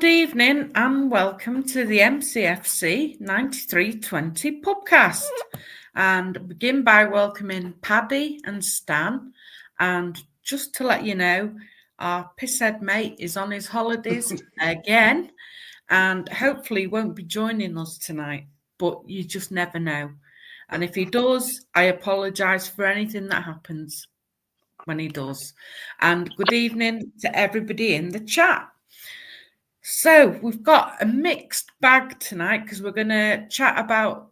Good evening and welcome to the MCFC 9320 PUBcast. And begin by welcoming Paddy and Stan. And just to let you know, our pisshead mate is on his holidays again and hopefully won't be joining us tonight, but you just never know. And if he does, I apologise for anything that happens when he does. And good evening to everybody in the chat. So we've got a mixed bag tonight because we're going to chat about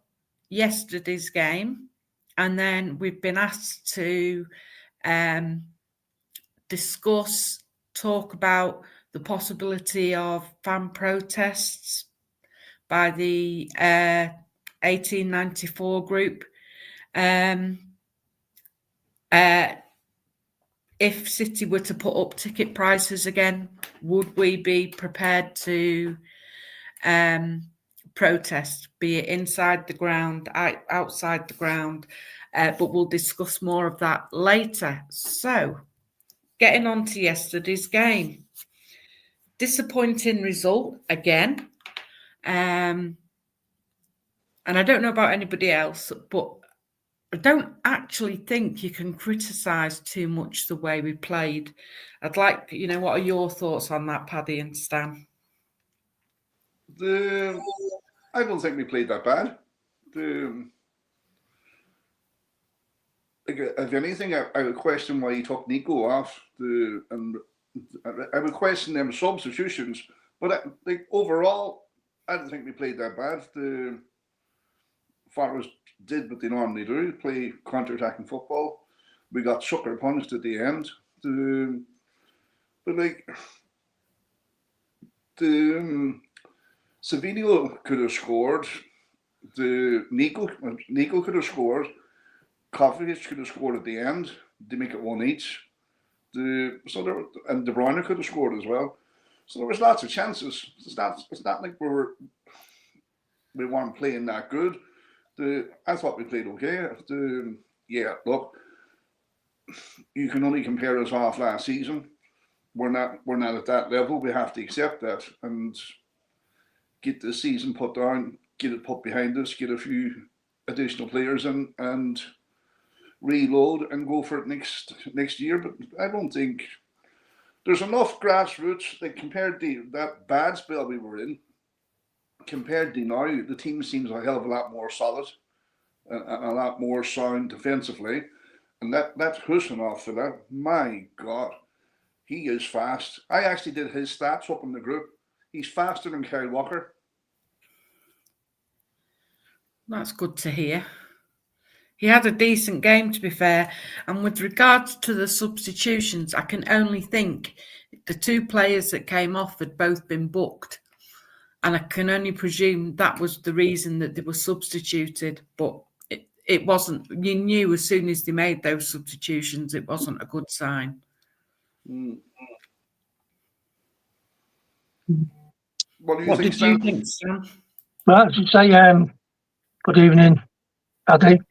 yesterday's game, and then we've been asked to talk about the possibility of fan protests by the 1894 group. If City were to put up ticket prices again, would we be prepared to protest, be it inside the ground, outside the ground? But we'll discuss more of that later. So, getting on to yesterday's game. Disappointing result again. And I don't know about anybody else, but I don't actually think you can criticise too much the way we played. I'd like, what are your thoughts on that, Paddy and Stan? I don't think we played that bad. If anything, I would question why he took Nico off. And I would question them substitutions. But overall, I don't think we played that bad. Forest did what they normally do, play counter-attacking football. We got sucker punched at the end. Savinio could have scored. Nico could have scored. Kovacic could have scored at the end. They make it one each. And De Bruyne could have scored as well. So there was lots of chances. It's not like we weren't playing that good. I thought we played okay. Look, you can only compare us off last season. We're not at that level. We have to accept that and get the season put down, get it put behind us, get a few additional players in, and reload and go for it next year. But I don't think there's enough grassroots compared to that bad spell we were in. Compared to now, the team seems a hell of a lot more solid and a lot more sound defensively. And that Husanov fella, my God, he is fast. I actually did his stats up in the group. He's faster than Kyle Walker. That's good to hear. He had a decent game, to be fair. And with regards to the substitutions, I can only think the two players that came off had both been booked. And I can only presume that was the reason that they were substituted. But it wasn't. You knew as soon as they made those substitutions, it wasn't a good sign. What did you think, Sam? Well, I should say good evening, Paddy.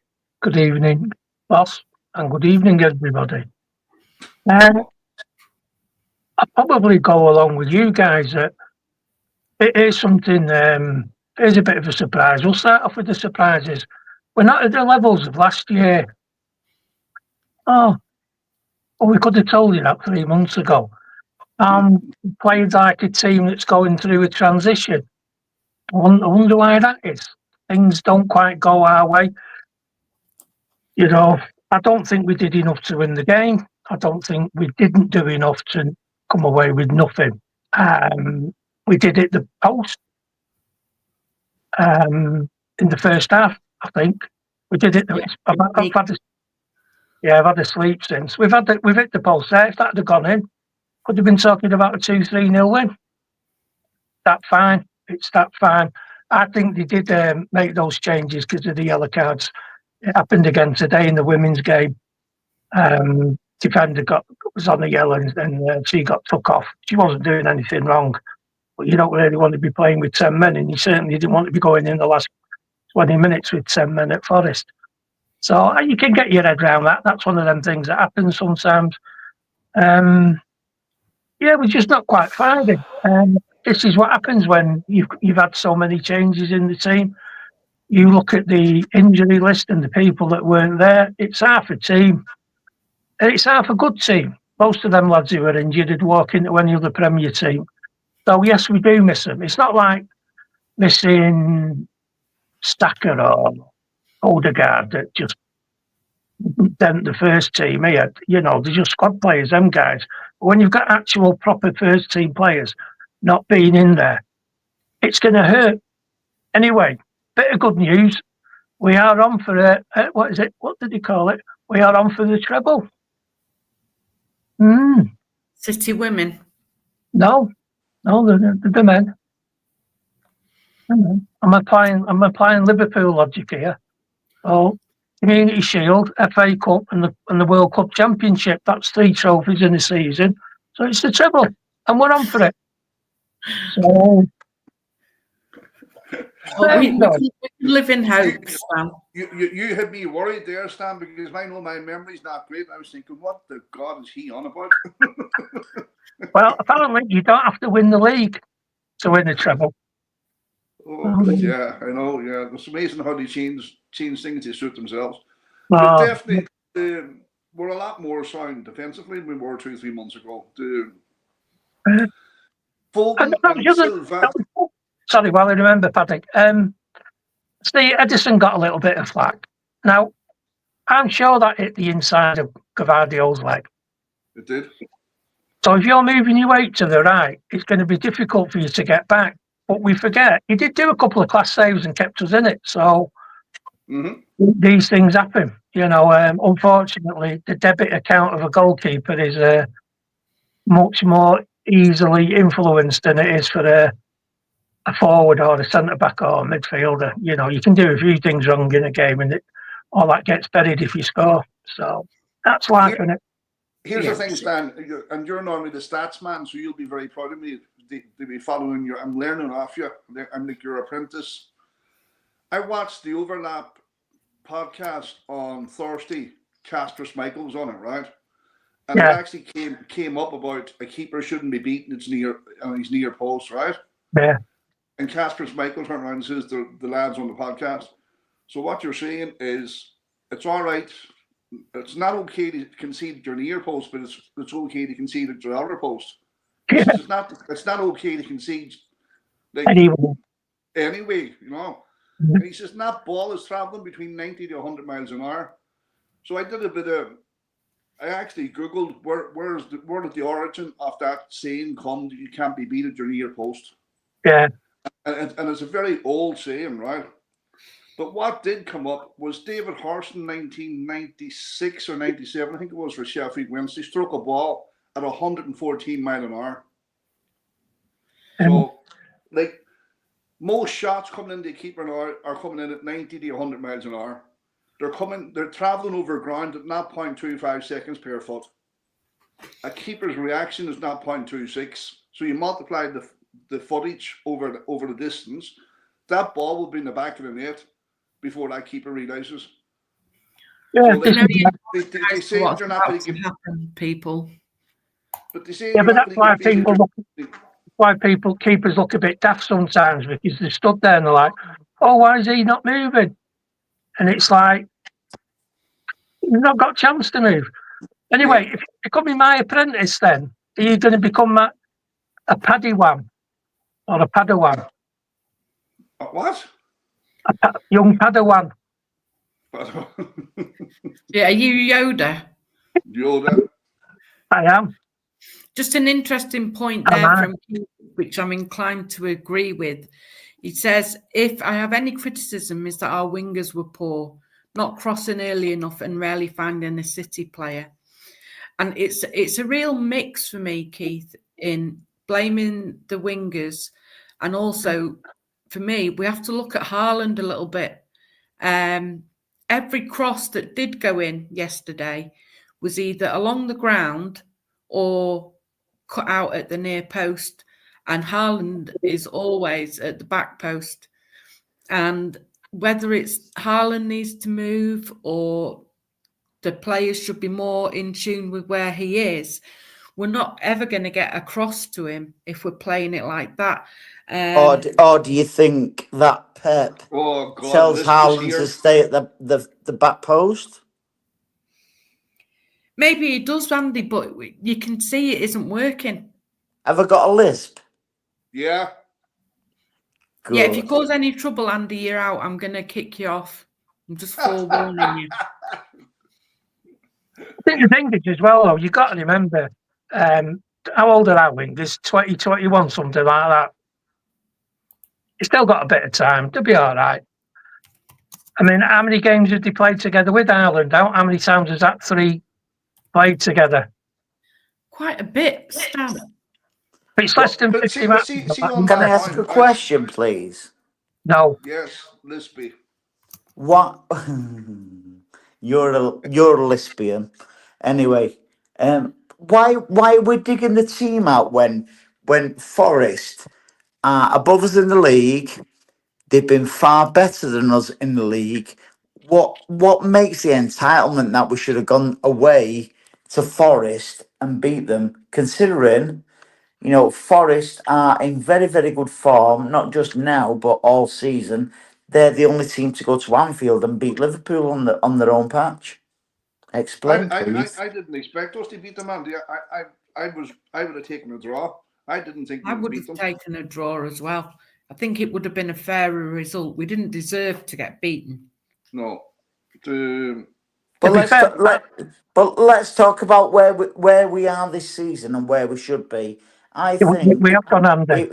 Good evening, boss. And good evening, everybody. I'll probably go along with you guys that it is something, here's a bit of a surprise. We'll start off with the surprises. We're not at the levels of last year. We could have told you that 3 months ago. Played like a team that's going through a transition. I wonder why that is. Things don't quite go our way. I don't think we did enough to win the game. I don't think we didn't do enough to come away with nothing. We did it the post in the first half, I think. We did it. I've had a sleep since. We've hit the post there. If that had gone in, could have been talking about a 2-3-0 win. It's that fine. I think they did make those changes because of the yellow cards. It happened again today in the women's game. Defender was on the yellow and she got took off. She wasn't doing anything wrong. But you don't really want to be playing with 10 men, and you certainly didn't want to be going in the last 20 minutes with 10 men at Forest. So you can get your head around that. That's one of them things that happens sometimes. We're just not quite firing. this is what happens when you've had so many changes in the team. You look at the injury list and the people that weren't there. It's half a team, and it's half a good team. Most of them lads who are injured would walk into any other Premier team. So yes, we do miss them. It's not like missing Stacker or Odegaard that just dent the first team here. You know, they're just squad players, them guys. But when you've got actual proper first team players not being in there, it's going to hurt. Anyway, bit of good news. We are on for what is it? What did he call it? We are on for the treble. City women. No, the men. I'm applying Liverpool logic here. Oh, Community Shield, FA Cup, and the World Cup Championship. That's 3 trophies in a season. So it's the treble, and we're on for it. So we can live in hope, Stan. You had me worried there, Stan, because I know my memory's not great. I was thinking, what the God is he on about? Well, apparently you don't have to win the league to win the treble. Oh, yeah, I know. Yeah, it's amazing how they change things to suit themselves. But definitely, we're a lot more sound defensively than we were 2 or 3 months ago. Foden and Silva. Sorry, while I remember, Paddy. See, Edison got a little bit of flack. Now, I'm sure that hit the inside of Gvardiol's leg. It did. So if you're moving your weight to the right, it's going to be difficult for you to get back. But we forget, he did do a couple of class saves and kept us in it. So these things happen. You know, unfortunately, the debit account of a goalkeeper is much more easily influenced than it is for a forward or a centre-back or a midfielder. You know, you can do a few things wrong in a game and all that gets buried if you score. So that's life, isn't it? Here's the thing, Stan, and you're normally the stats man, so you'll be very proud of me to be following you. I'm learning off you. I'm like your apprentice. I watched the Overlap podcast on Thursday. Casper Schmeichel was on it, right? And it actually came up about a keeper shouldn't be beaten. It's his near post, right? Yeah. And Casper Schmeichel turned around and says the lads on the podcast. So what you're saying is it's all right. It's not okay to concede your near post, but it's okay to concede at your outer post. It's not okay to concede like anyway, you know. And he says that ball is traveling between 90 to 100 miles an hour. So I did I actually Googled where did the origin of that saying come that you can't be beat at your near post. Yeah. And it's a very old saying, right? But what did come up was David Horst in 1996 or 97, I think it was, for Sheffield Wednesday, struck a ball at 114 mile an hour. So, like, most shots coming into the keeper now are coming in at 90 to 100 miles an hour. They're traveling over ground at 0.25 seconds per foot. A keeper's reaction is 0.26. So you multiply the footage over the distance, that ball will be in the back of the net before that keeper realises. Yeah, so they say you're not going to give people. But they say but that's why keepers look a bit daft sometimes, because they stood there and they're like, "Oh, why is he not moving?" And it's like you've not got a chance to move. Anyway, if you're becoming my apprentice, then are you going to become a Padawan or a Padawan? What? A young Padawan. Yeah, are you Yoda? Yoda. I am. Just an interesting point there from Keith, which I'm inclined to agree with. He says, if I have any criticism, is that our wingers were poor, not crossing early enough and rarely finding a City player. And it's a real mix for me, Keith, in blaming the wingers. And also, for me, we have to look at Haaland a little bit. Every cross that did go in yesterday was either along the ground or cut out at the near post. And Haaland is always at the back post. And whether it's Haaland needs to move or the players should be more in tune with where he is, we're not ever going to get across to him if we're playing it like that. Or do you think that Pep Oh God, tells this Haaland here. to stay at the back post? Maybe he does, Andy, but you can see it isn't working. Have I got a lisp? Yeah. Good. Yeah, if you cause any trouble, Andy, you're out. I'm going to kick you off. I'm just forewarning you. I think the thing is as well, though, you've got to remember, how old are we? There's 2021, something like that. He's still got a bit of time. They'll be all right. I mean, how many games have they played together with Ireland? How many times has that three played together? Quite a bit, Stan. But it's less than But 50 see, matches. on Can I that ask a point, question, please? No. Yes, Lispy. What? You're a lesbian. Anyway, why are we digging the team out when Forest are above us in the league? They've been far better than us in the league. What makes the entitlement that we should have gone away to Forest and beat them, considering, you know, Forest are in very, very good form, not just now, but all season. They're the only team to go to Anfield and beat Liverpool on their own patch. Explain, please. I didn't expect us to beat them, Andy. I would have taken a draw. I didn't think we I would would beat have them. taken a draw as well. I think it would have been a fairer result. We didn't deserve to get beaten. No. But be fair, let's talk about where we are this season and where we should be. I think we have done Andy.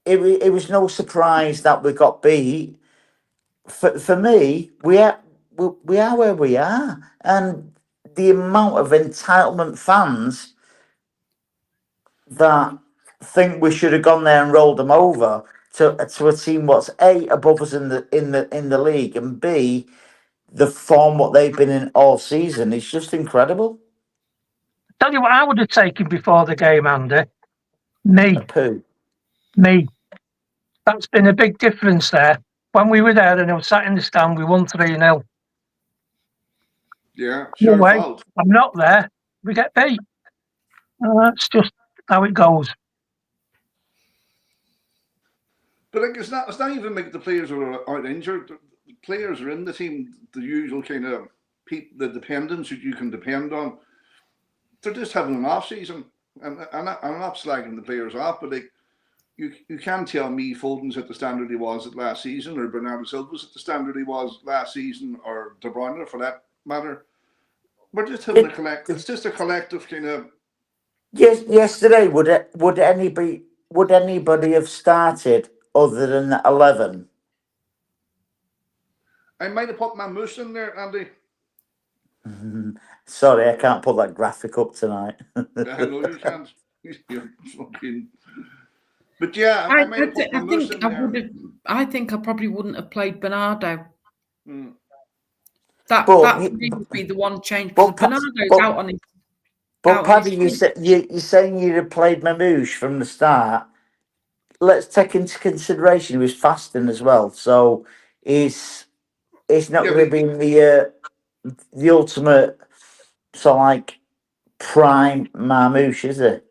it was no surprise that we got beat. For me, we are where we are, and the amount of entitlement fans that think we should have gone there and rolled them over to a team what's A, above us in the league, and B, the form what they've been in all season is just incredible. Tell you what I would have taken before the game, Andy. Me. A poo. Me. That's been a big difference there. When we were there and I was sat in the stand, we won 3-0. Yeah, No sure way. fault. I'm not there. We get beat. That's just how it goes. But like, it's not even like the players are out injured. The players are in the team, the usual kind of the dependents that you can depend on. They're just having an off season, and I'm not slagging the players off, but like you can't tell me Foden's at the standard he was at last season, or Bernardo Silva's at the standard he was last season, or De Bruyne for that matter. We're just having it's just a collective kind of. Yes, yesterday would anybody have started other than the 11? I might have put my moose in there, Andy. Sorry, I can't put that graphic up tonight. I know you can't. You're fucking. But yeah, I might have put my moose in there. I think I probably wouldn't have played Bernardo. Mm. That would be the one change. Because Bernardo's out on his. But Paddy, you're saying you'd have played Mamouche from the start. Let's take into consideration he was fasting as well, so he's not going to be the ultimate sort of like prime Mamouche, is it?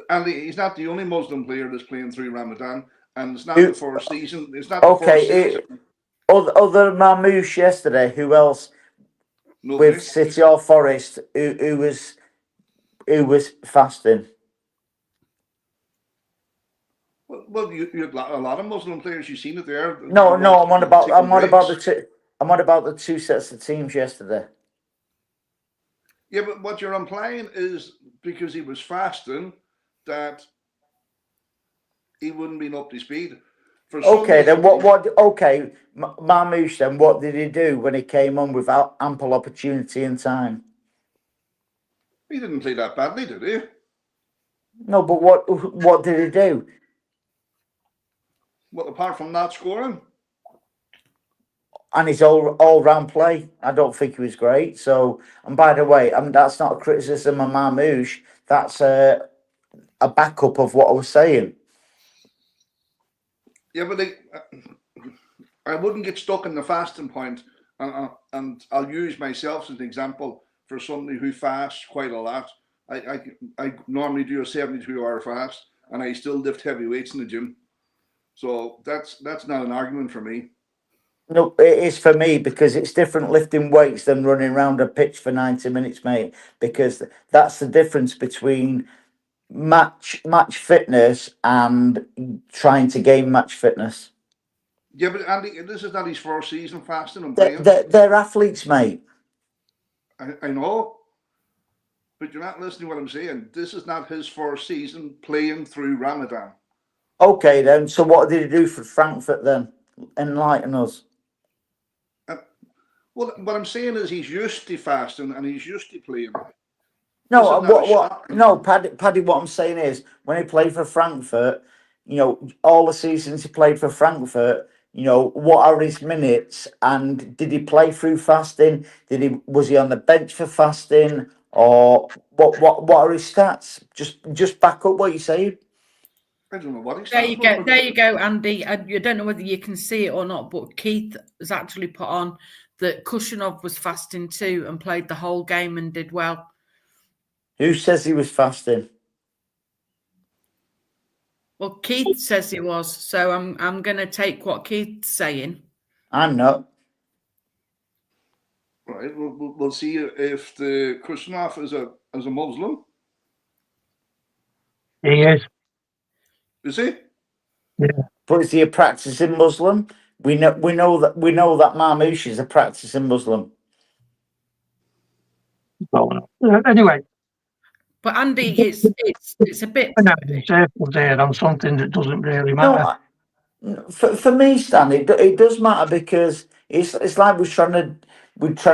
Andy, he's not the only Muslim player that's playing through Ramadan, and it's not the first season. It's not the first season. Other Mamouche yesterday. Who else? Nobody. With City or Forest, who was fasting? Well, you had a lot of Muslim players. You've seen it there. No, I'm on about the two sets of teams yesterday. Yeah, but what you're implying is because he was fasting that he wouldn't be up to speed. Okay, then what? Okay, Marmouche. Then what did he do when he came on without ample opportunity and time? He didn't play that badly, did he? No, but what did he do? Well, apart from not scoring. And his all round play, I don't think he was great. So, and by the way, that's not a criticism of Marmouche. That's a backup of what I was saying. Yeah, but I wouldn't get stuck in the fasting point, and I'll use myself as an example for somebody who fasts quite a lot. I normally do a 72-hour fast, and I still lift heavy weights in the gym. So that's not an argument for me. No, it is for me because it's different lifting weights than running around a pitch for 90 minutes, mate. Because that's the difference between match fitness and trying to gain match fitness. Yeah, but Andy, this is not his first season fasting and They're, playing. they're athletes, mate. I know, but you're not listening to what I'm saying. This is not his first season playing through Ramadan. Okay, then. So what did he do for Frankfurt then? Enlighten us. Well, what I'm saying is he's used to fasting and he's used to playing. No, This is not a what? shock. No, Paddy. What I'm saying is, when he played for Frankfurt, all the seasons he played for Frankfurt, what are his minutes, and did he play through fasting? Was he on the bench for fasting, or what are his stats? Just back up what you say. I don't know what he's There you go. There you go, Andy. I don't know whether you can see it or not, but Keith has actually put on that Kushinov was fasting too and played the whole game and did well. Who says he was fasting? Well, Keith says he was, so I'm going to take what Keith's saying. I'm not. Right, we'll see if the Kushinov is a Muslim. He is. Is he? Yeah. But is he a practicing Muslim? We know that Marmoush is a practicing Muslim. Anyway, But Andy, it's a bit. we're not being circled there on something that doesn't really matter. No, for me, Stan, it does matter because it's like we're trying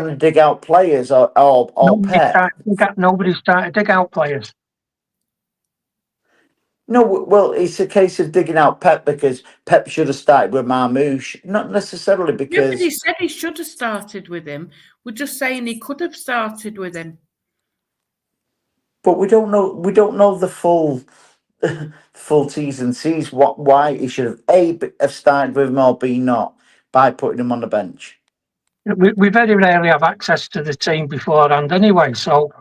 to dig out players or Pep. Nobody's started to dig out players. No, well, it's a case of digging out Pep because Pep should have started with Marmoush, not necessarily because. Nobody said he should have started with him. We're just saying he could have started with him. But we don't know. We don't know the full T's and C's. Why he should have started with him or B not by putting him on the bench. We very rarely have access to the team beforehand anyway, so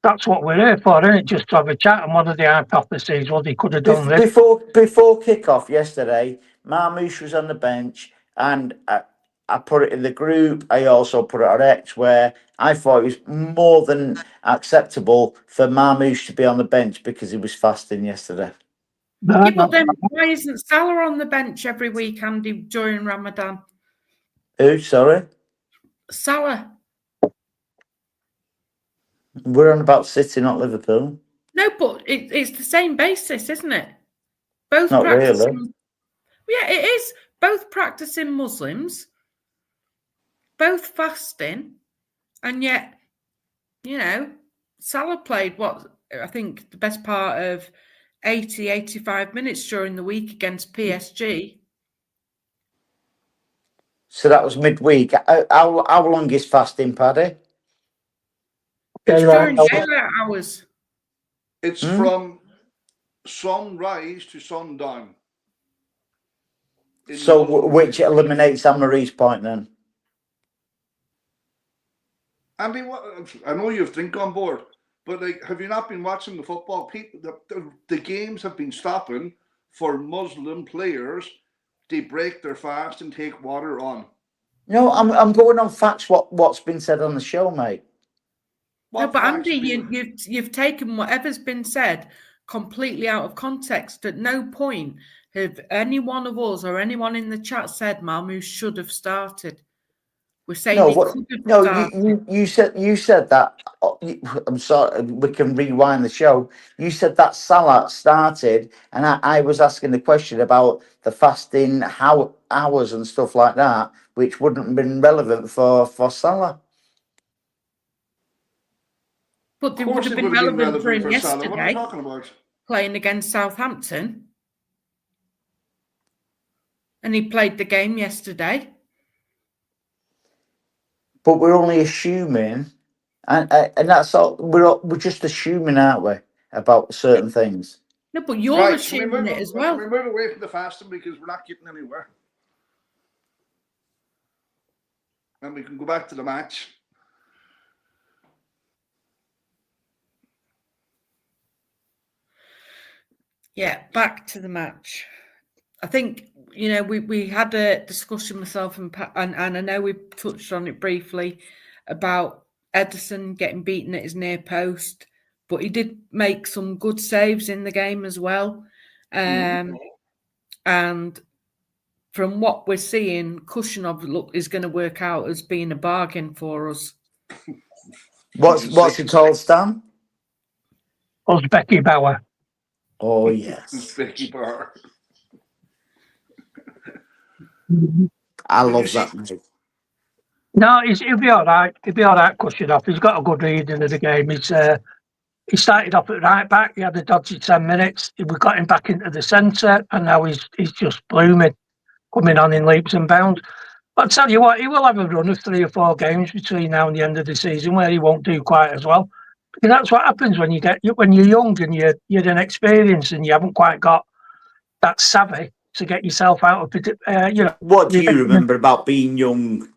that's what we're here for, isn't it? Just to have a chat and one of the hypotheses was he could have done this. Before kick-off yesterday, Marmoush was on the bench, and I put it in the group. I also put it on X, where I thought it was more than acceptable for Marmoush to be on the bench because he was fasting yesterday. Yeah, but then why isn't Salah on the bench every week, Andy, during Ramadan? Who? Sorry? Salah. We're on about City, not Liverpool. No, but it's the same basis, isn't it? Both Not practicing. really. Yeah, it is. Both practicing Muslims, both fasting, and yet, Salah played I think the best part of 80, 85 minutes during the week against PSG. So that was midweek. How long is fasting, Paddy? It's during daylight hours. It's from sunrise to sundown. So which eliminates Anne-Marie's point then? Andy, I know you have drink on board, but have you not been watching the football? People, the games have been stopping for Muslim players. They break their fast and take water on. No, I'm going on facts. What's been said on the show, mate? No, but Andy, you've taken whatever's been said completely out of context. At no point have any one of us or anyone in the chat said Marmoush should have started. We're saying he could have started. You said that. I'm sorry. We can rewind the show. You said that Salah started, and I was asking the question about the fasting hours and stuff like that, which wouldn't have been relevant for Salah. But they would have been relevant for him yesterday. What are you talking about? Playing against Southampton. And he played the game yesterday. But we're only assuming, and that's all. We're just assuming, aren't we, about certain things? No, but you're assuming it as well. We move away from the fasting because we're not getting anywhere. And we can go back to the match. Yeah, back to the match. I think, you know, we had a discussion, myself and Pat, and I know we touched on it briefly about Edison getting beaten at his near post, but he did make some good saves in the game as well. And from what we're seeing, Kushinov is going to work out as being a bargain for us. What's it called, Stan? Becky Bauer. Oh yes, Becky Bauer. I love that, mate. No, he'll be all right. He'll be all right, Kushinov. He's got a good reading of the game. He started off at right back. He had a dodgy 10 minutes. We got him back into the centre, and now he's just blooming, coming on in leaps and bounds. But I'll tell you what, he will have a run of 3 or 4 games between now and the end of the season where he won't do quite as well. Because that's what happens when you're young and you're inexperienced and you haven't quite got that savvy to get yourself out of it. What do you remember about being young?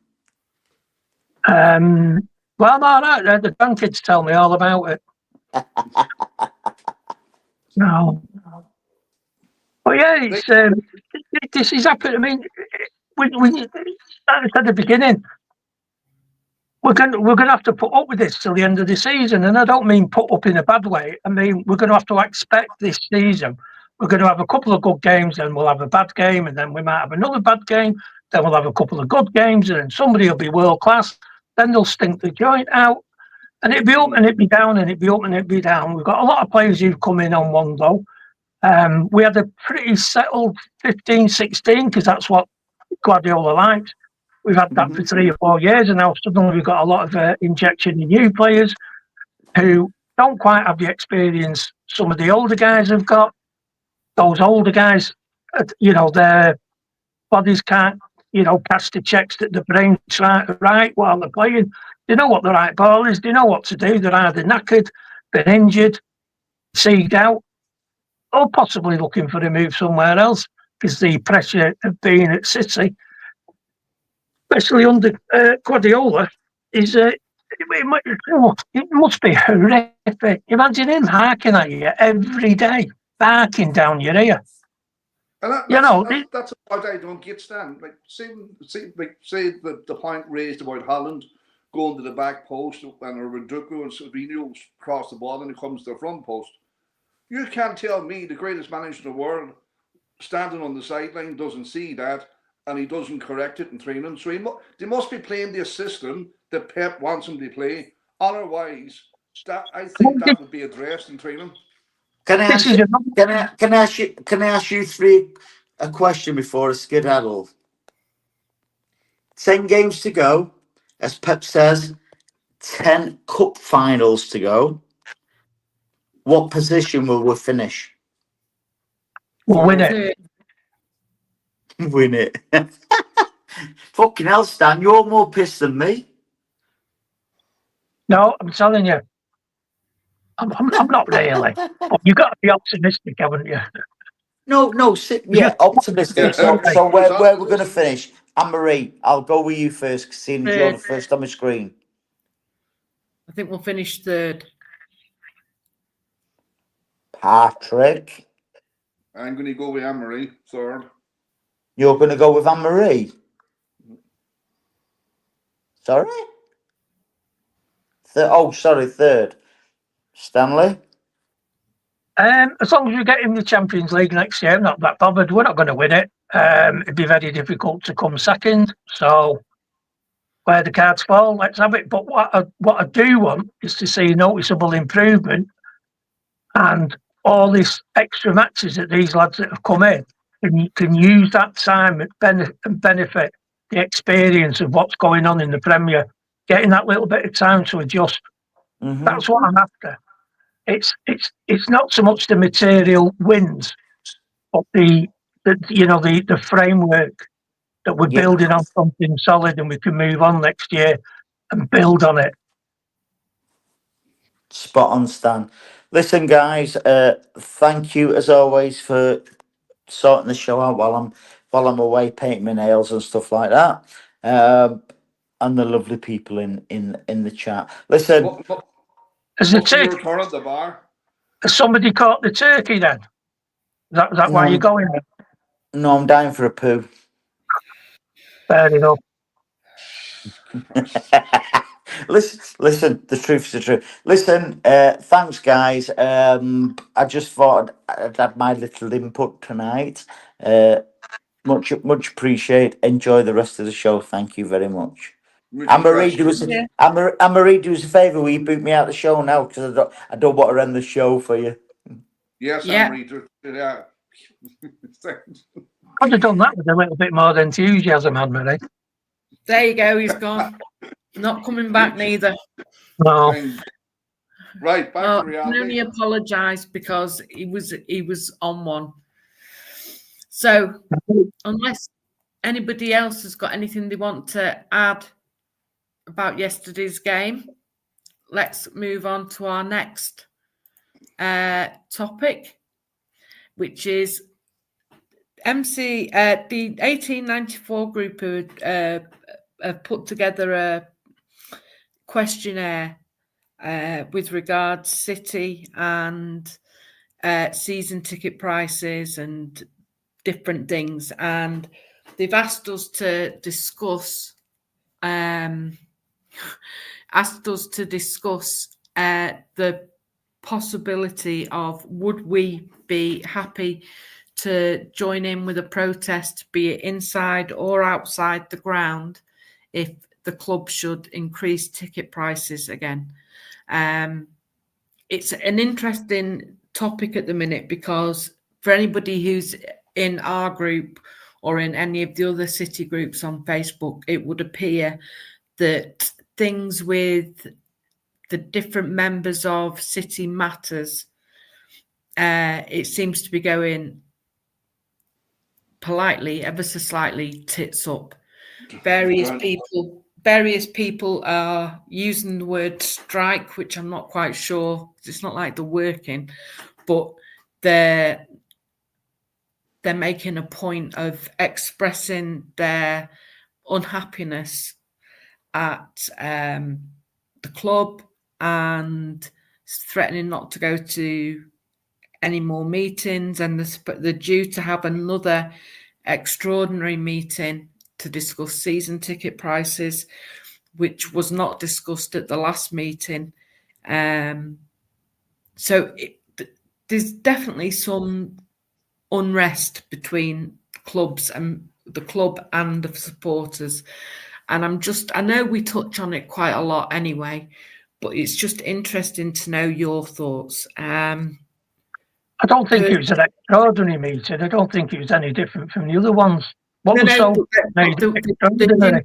Well, I'm all right. The grandkids tell me all about it. No. But yeah, this is happening. I mean, we started at the beginning. We're going to have to put up with this till the end of the season, and I don't mean put up in a bad way. I mean we're going to have to expect this season. We're going to have a couple of good games, then we'll have a bad game, and then we might have another bad game. Then we'll have a couple of good games, and then somebody will be world class. Then they'll stink the joint out, and it'd be up and it'd be down, and it'd be up and it'd be down. We've got a lot of players who've come in on one go. We had a pretty settled 15-16 because that's what Guardiola likes. We've had that for 3 or 4 years, and now suddenly we've got a lot of injection in new players who don't quite have the experience some of the older guys have got. Those older guys, their bodies can't, catch the checks that the brain's right while they're playing. They know what the right ball is. They know what to do. They're either knackered, been injured, seized out, or possibly looking for a move somewhere else because the pressure of being at City, especially under Guardiola, is it must be horrific. Imagine him harking at you every day, barking down your ear. And that's what I don't get, Stan. Like, say the point raised about Holland going to the back post and Reduco and Savino cross the ball and it comes to the front post. You can't tell me the greatest manager in the world standing on the sideline doesn't see that and he doesn't correct it in training. So they must be playing the system that Pep wants them to play. Otherwise, I think that would be addressed in training. Can I ask you a question before I skedaddle? 10 games to go, as Pep says, 10 cup finals to go. What position will we finish? We'll win it. Win it. Fucking hell, Stan, you're more pissed than me. No, I'm telling you. I'm not really. But you've got to be optimistic, haven't you? No, optimistic. So where we're going to finish? Anne-Marie, I'll go with you first, seeing as you're the first on the screen. I think we'll finish 3rd. Patrick? I'm going to go with Anne-Marie, 3rd. You're going to go with Anne-Marie? Sorry? 3rd. Stanley? As long as we get in the Champions League next year, I'm not that bothered. We're not going to win it. It'd be very difficult to come second. So where the cards fall, let's have it. But what I do want is to see noticeable improvement and all these extra matches that these lads that have come in can use that time and benefit the experience of what's going on in the Premier, getting that little bit of time to adjust. Mm-hmm. That's what I'm after. It's not so much the material wins, but the framework that we're building on something solid, and we can move on next year and build on it. Spot on, Stan. Listen, guys, thank you as always for sorting the show out while I'm away painting my nails and stuff like that. And the lovely people in the chat. Listen. Has somebody caught the turkey then? Is that why No. you're going? No, I'm dying for a poo. Fair enough. Listen, the truth's the truth. Listen, thanks, guys. I just thought I'd had my little input tonight. Much appreciate. Enjoy the rest of the show. Thank you very much. Anne-Marie, do us Yeah. Anne-Marie, do us a favour. Will you boot me out the show now? Because I don't want to end the show for you. Yes, Yeah. Anne-Marie. Yeah. I'd have done that with a little bit more enthusiasm, Anne-Marie. There you go. He's gone. Not coming back neither. No. Right, back Oh, to I can only reality. apologise because he was on one. So unless anybody else has got anything they want to add about yesterday's game, let's move on to our next topic, which is the 1894 group have put together a questionnaire with regards City and season ticket prices and different things, and they've asked us to discuss the possibility of would we be happy to join in with a protest, be it inside or outside the ground, if the club should increase ticket prices again. It's an interesting topic at the minute because for anybody who's in our group or in any of the other City groups on Facebook, it would appear that things with the different members of City Matters, it seems to be going politely, ever so slightly, tits up. Various people are using the word strike, which I'm not quite sure. It's not like they're working, but they're making a point of expressing their unhappiness at the club and threatening not to go to any more meetings, and they're due to have another extraordinary meeting to discuss season ticket prices, which was not discussed at the last meeting. So there's definitely some unrest between clubs and the club and the supporters. And I know we touch on it quite a lot anyway, but it's just interesting to know your thoughts. I don't think it was an extraordinary meeting. I don't think it was any different from the other ones. What was so they didn't have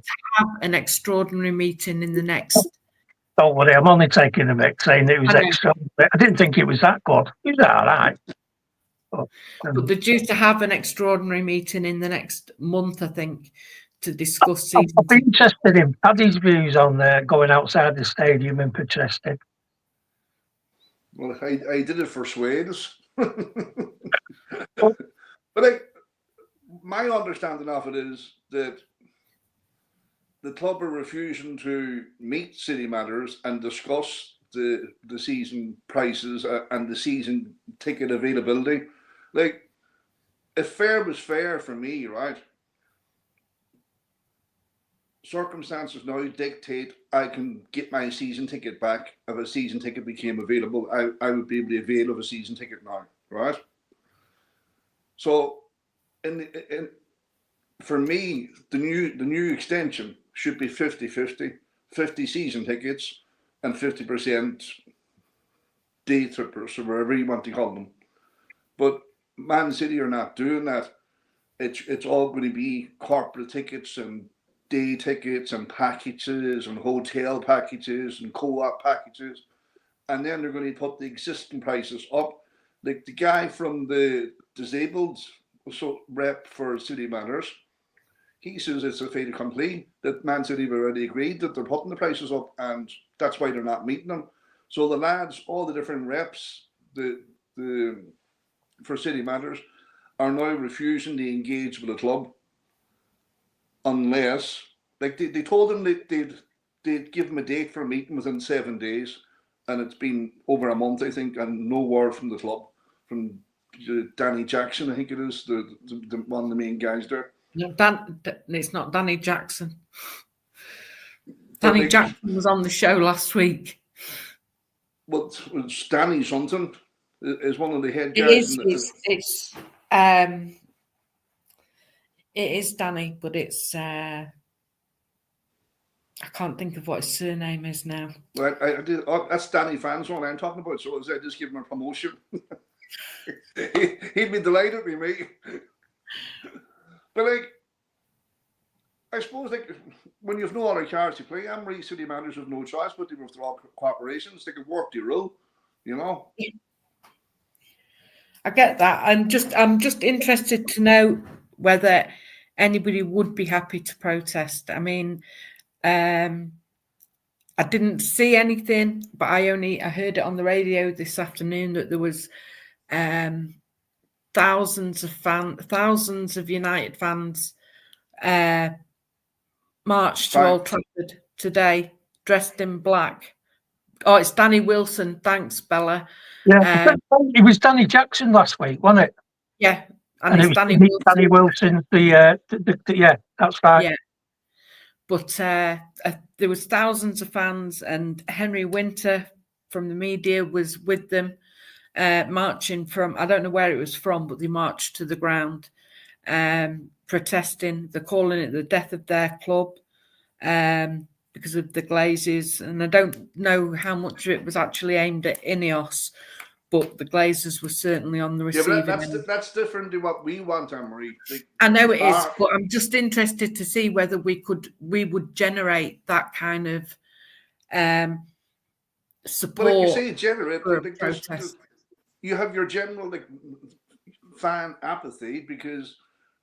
an extraordinary meeting in the next. Don't worry, I'm only taking the mix, saying it was extraordinary. I didn't think it was that good. It was all right. But they're due to have an extraordinary meeting in the next month, I think, to discuss season. I'd be interested in Paddy's views on going outside the stadium and protesting. Well, I did it for Swains. But my understanding of it is that the club are refusing to meet City Matters and discuss the season prices and the season ticket availability. Like, if fair was fair for me, right? Circumstances now dictate I can get my season ticket back. If a season ticket became available, I would be able to avail of a season ticket now, right? So, for me, the new extension should be 50-50, 50 season tickets and 50% day trippers, or whatever you want to call them. But Man City are not doing that. It's all going to be corporate tickets and day tickets and packages and hotel packages and co-op packages, and then they're going to put the existing prices up. Like the guy from the disabled rep for City Matters, he says it's a fait accompli that Man City have already agreed that they're putting the prices up, and that's why they're not meeting them. So the lads, all the different reps, the for City Matters, are now refusing to engage with the club unless, like they told them that they'd give them a date for a meeting within 7 days, and it's been over a month, I think, and no word from the club, from Danny Jackson, I think it is, the one of the main guys there. No, it's not Danny Jackson. But Danny like, Jackson was on the show last week. Well, it's Danny something is one of the head It guys. is Danny, but it's I can't think of what his surname is now. Well, I did. Oh, that's Danny Fans one I'm talking about. So I just give him a promotion. He'd be delighted with me. But like, I suppose like when you've no other cards to play, Emery City managers have no choice but to withdraw cooperations. They could work the rule, you know. I get that. I'm just interested to know whether anybody would be happy to protest. I mean, I didn't see anything, but I heard it on the radio this afternoon that there was thousands of United fans marched to Old Trafford today, dressed in black. Oh, it's Danny Wilson. Thanks, Bella. Yeah, it was Danny Jackson last week, wasn't it? Yeah, and it's Danny Wilson. Danny Wilson. Yeah, that's right. Yeah, but there was thousands of fans, and Henry Winter from the media was with them, marching from, I don't know where it was from, but they marched to the ground, protesting. They're calling it the death of their club because of the Glazers, and I don't know how much of it was actually aimed at Ineos, but the Glazers were certainly on the receiving end. That's different to what we want, Anne-Marie. I know it is, but I'm just interested to see whether we would generate that kind of support. But like you say, generate, like protest. You have your general fan apathy because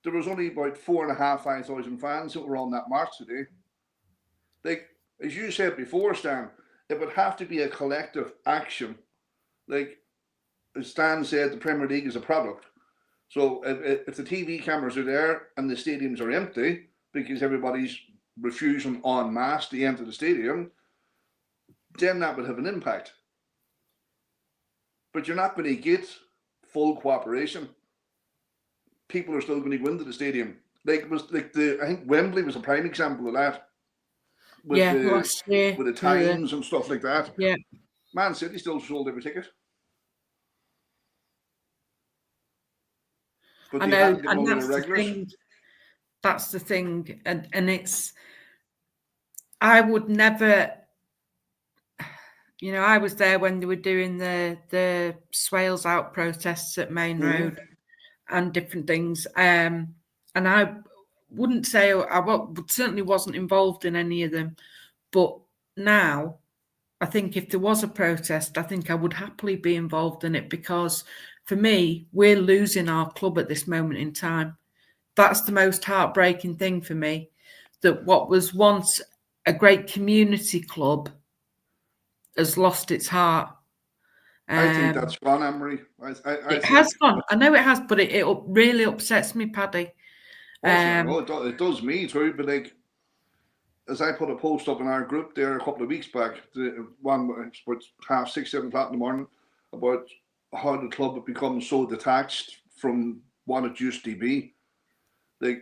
there was only about 4,500 fans that were on that march today. Like, as you said before, Stan, it would have to be a collective action. Like, as Stan said, the Premier League is a product. So if the TV cameras are there and the stadiums are empty because everybody's refusing en masse to enter the stadium, then that would have an impact. But you're not going to get full cooperation. People are still going to go into the stadium. I think Wembley was a prime example of that. With the times and stuff like that. Yeah. Man City still sold every ticket. But I know, and that's the thing. And it's, I would never, I was there when they were doing the Swales Out protests at Main Road and different things. And I wouldn't say certainly wasn't involved in any of them, but now I think if there was a protest, I think I would happily be involved in it, because for me, we're losing our club at this moment in time. That's the most heartbreaking thing for me, that what was once a great community club has lost its heart. I think that's gone, Emery. It has gone. I know it has, but it really upsets me, Paddy. It does me too, but as I put a post up in our group there a couple of weeks back, the one about 6, 7 o'clock in the morning, about how the club had become so detached from what it used to be. I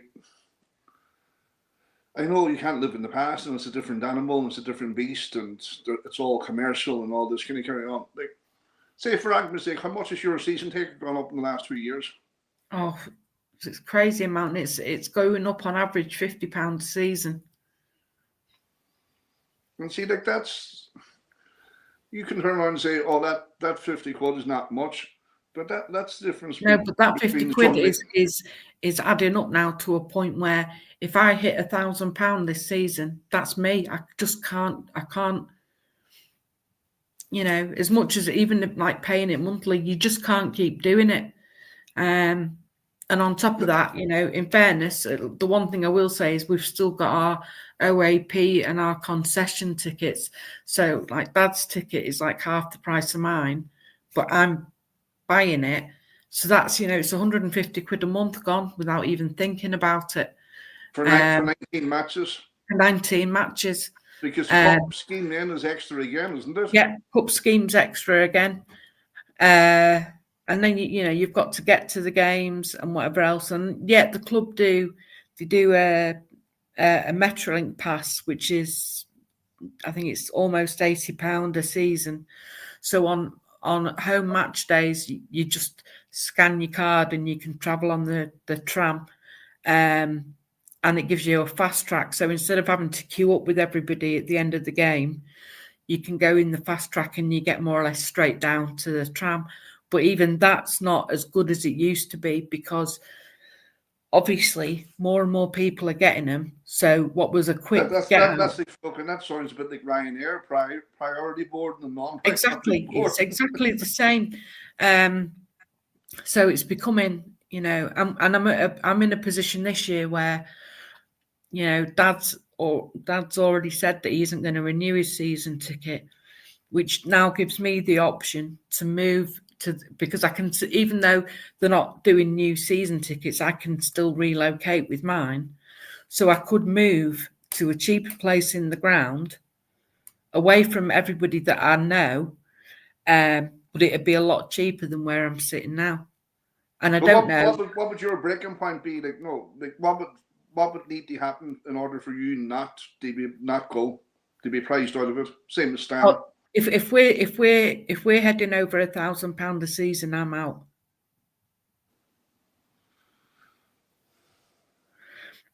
know you can't live in the past, and it's a different animal, and it's a different beast, and it's all commercial and all this kind of carry on. Say for argument's sake, how much has your season ticket gone up in the last 3 years? Oh, it's a crazy amount. It's going up on average £50 a season. And see, that's, you can turn around and say, oh, that 50 quid is not much, but that's the difference. No, but that 50 quid is adding up now to a point where if I hit £1,000 this season, that's me. I just can't. As much as even like paying it monthly, you just can't keep doing it. And on top of that, in fairness, the one thing I will say is we've still got our OAP and our concession tickets. So like Dad's ticket is like half the price of mine, but I'm buying it. So that's, it's 150 quid a month gone without even thinking about it. For 19 matches? For 19 matches. Because the cup scheme then is extra again, isn't it? Yeah, cup scheme's extra again. and then you've got to get to the games and whatever else. And yet the club do a Metrolink pass, which is, I think it's almost £80 a season. So on home match days, you just scan your card and you can travel on the tram, and it gives you a fast track. So instead of having to queue up with everybody at the end of the game, you can go in the fast track and you get more or less straight down to the tram. But even that's not as good as it used to be, because obviously more and more people are getting them. So what was a quick that's like fucking, that sounds a bit like Ryanair, priority board and non-priority exactly board. It's exactly the same. So it's becoming, I'm in a position this year where, Dad's already said that he isn't going to renew his season ticket, which now gives me the option to move to, because I can, even though they're not doing new season tickets, I can still relocate with mine. So I could move to a cheaper place in the ground, away from everybody that I know, but it'd be a lot cheaper than where I'm sitting now. And I don't know. What would your breaking point be? Like, no, like what would need to happen in order for you not to be priced out of it? Same as Stan. Well, if we're heading over £1,000 a season, I'm out.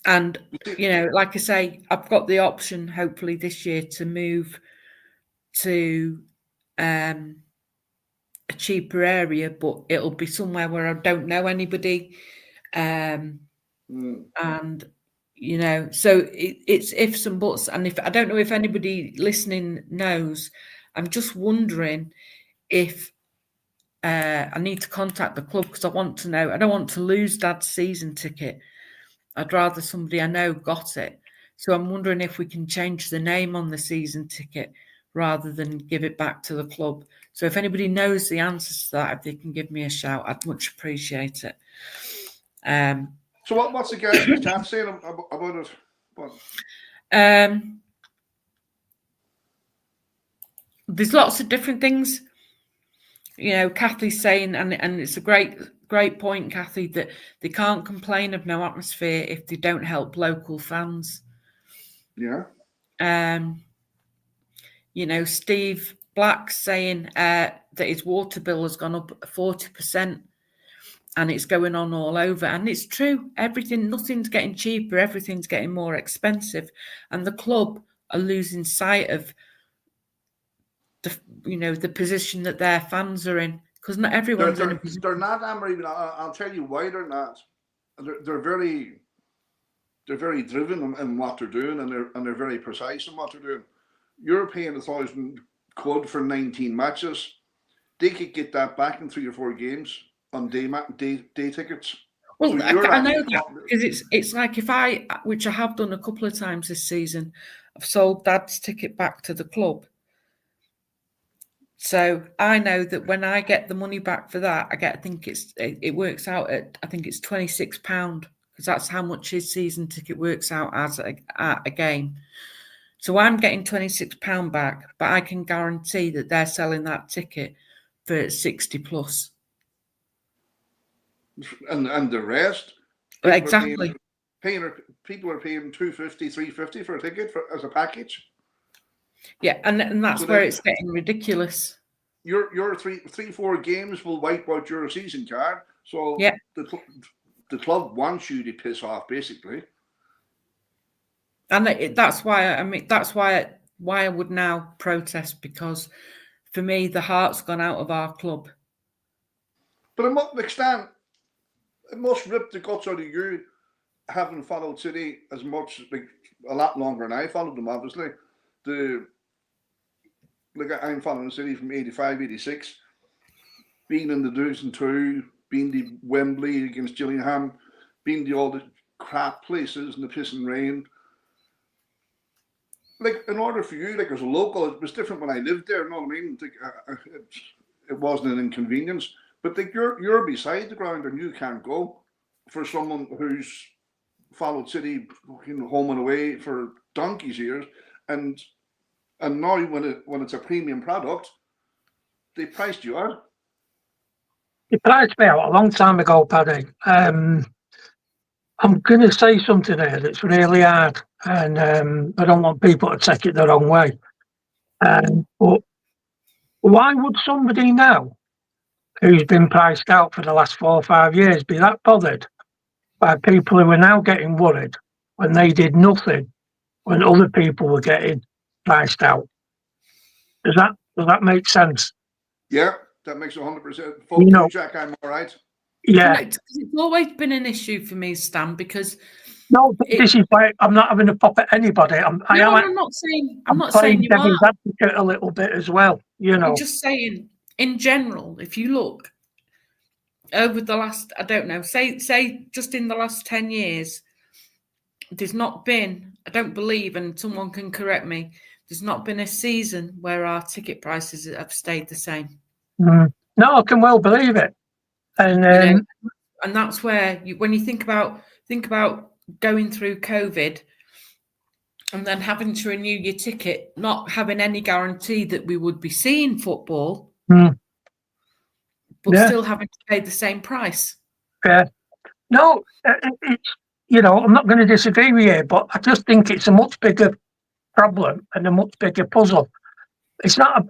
And like I say, I've got the option, hopefully this year, to move to a cheaper area, but it'll be somewhere where I don't know anybody, and so it's ifs and buts. And if I don't know if anybody listening knows, I'm just wondering if I need to contact the club, because I want to know. I don't want to lose Dad's season ticket. I'd rather somebody I know got it. So I'm wondering if we can change the name on the season ticket rather than give it back to the club. So if anybody knows the answers to that, if they can give me a shout, I'd much appreciate it. So what's the guys in the chat saying about it? What? There's lots of different things. Kathy's saying, and it's a great point, Kathy, that they can't complain of no atmosphere if they don't help local fans. Yeah. Steve Black's saying that his water bill has gone up 40%, and it's going on all over. And it's true. Nothing's getting cheaper. Everything's getting more expensive. And the club are losing sight of the position that their fans are in, because not everyone's in a position. They're not, Amber. Even I'll tell you why they're not. They're very driven in what they're doing, and they're very precise in what they're doing. You're paying £1,000 for 19 matches. They could get that back in 3 or 4 games on day tickets. Well, so I know that, because it's like, which I have done a couple of times this season, I've sold Dad's ticket back to the club. So I know that when I get the money back for that, it works out at, I think it's £26, because that's how much his season ticket works out as at a game. So I'm getting £26 back, but I can guarantee that they're selling that ticket for 60 plus. And the rest, exactly. People are paying £250, £350 for a ticket as a package. Yeah, and that's where it's getting ridiculous. Your 3-4 games will wipe out your season card. So yeah, the club wants you to piss off, basically. And that's why I would now protest, because for me the heart's gone out of our club. But it must rip the guts out of you, having followed City as much, like a lot longer than I followed them, obviously. I'm following City from 85, 86, being in the 2002, being the Wembley against Gillingham, being all the crap places and the piss and rain. Like, in order for you, like as a local, it was different when I lived there. You know what I mean? It wasn't an inconvenience. But like you're beside the ground and you can't go. For someone who's followed City, home and away for donkey's years, and now when it's a premium product, they priced you out. You priced me out a long time ago, Paddy. I'm going to say something here that's really hard, and I don't want people to take it the wrong way. But why would somebody now who's been priced out for the last 4 or 5 years be that bothered by people who are now getting worried when they did nothing when other people were getting priced out? Does that make sense? Yeah, that makes 100%. Fuck You know- you, Jack. I'm all right. Yeah. It's always been an issue for me, Stan, because No, this is why I'm not having a pop at anybody. I'm not saying playing you are. devil's advocate a little bit as well. You know, I'm just saying, in general, if you look over the last, I don't know, say just in the last 10 years, there's not been, I don't believe, and someone can correct me, there's not been a season where our ticket prices have stayed the same. No, I can well believe it. And and that's where when you think about going through COVID and then having to renew your ticket, not having any guarantee that we would be seeing football, but still having to pay the same price. Yeah. No, it's, I'm not going to disagree with you, but I just think it's a much bigger problem and a much bigger puzzle. It's not,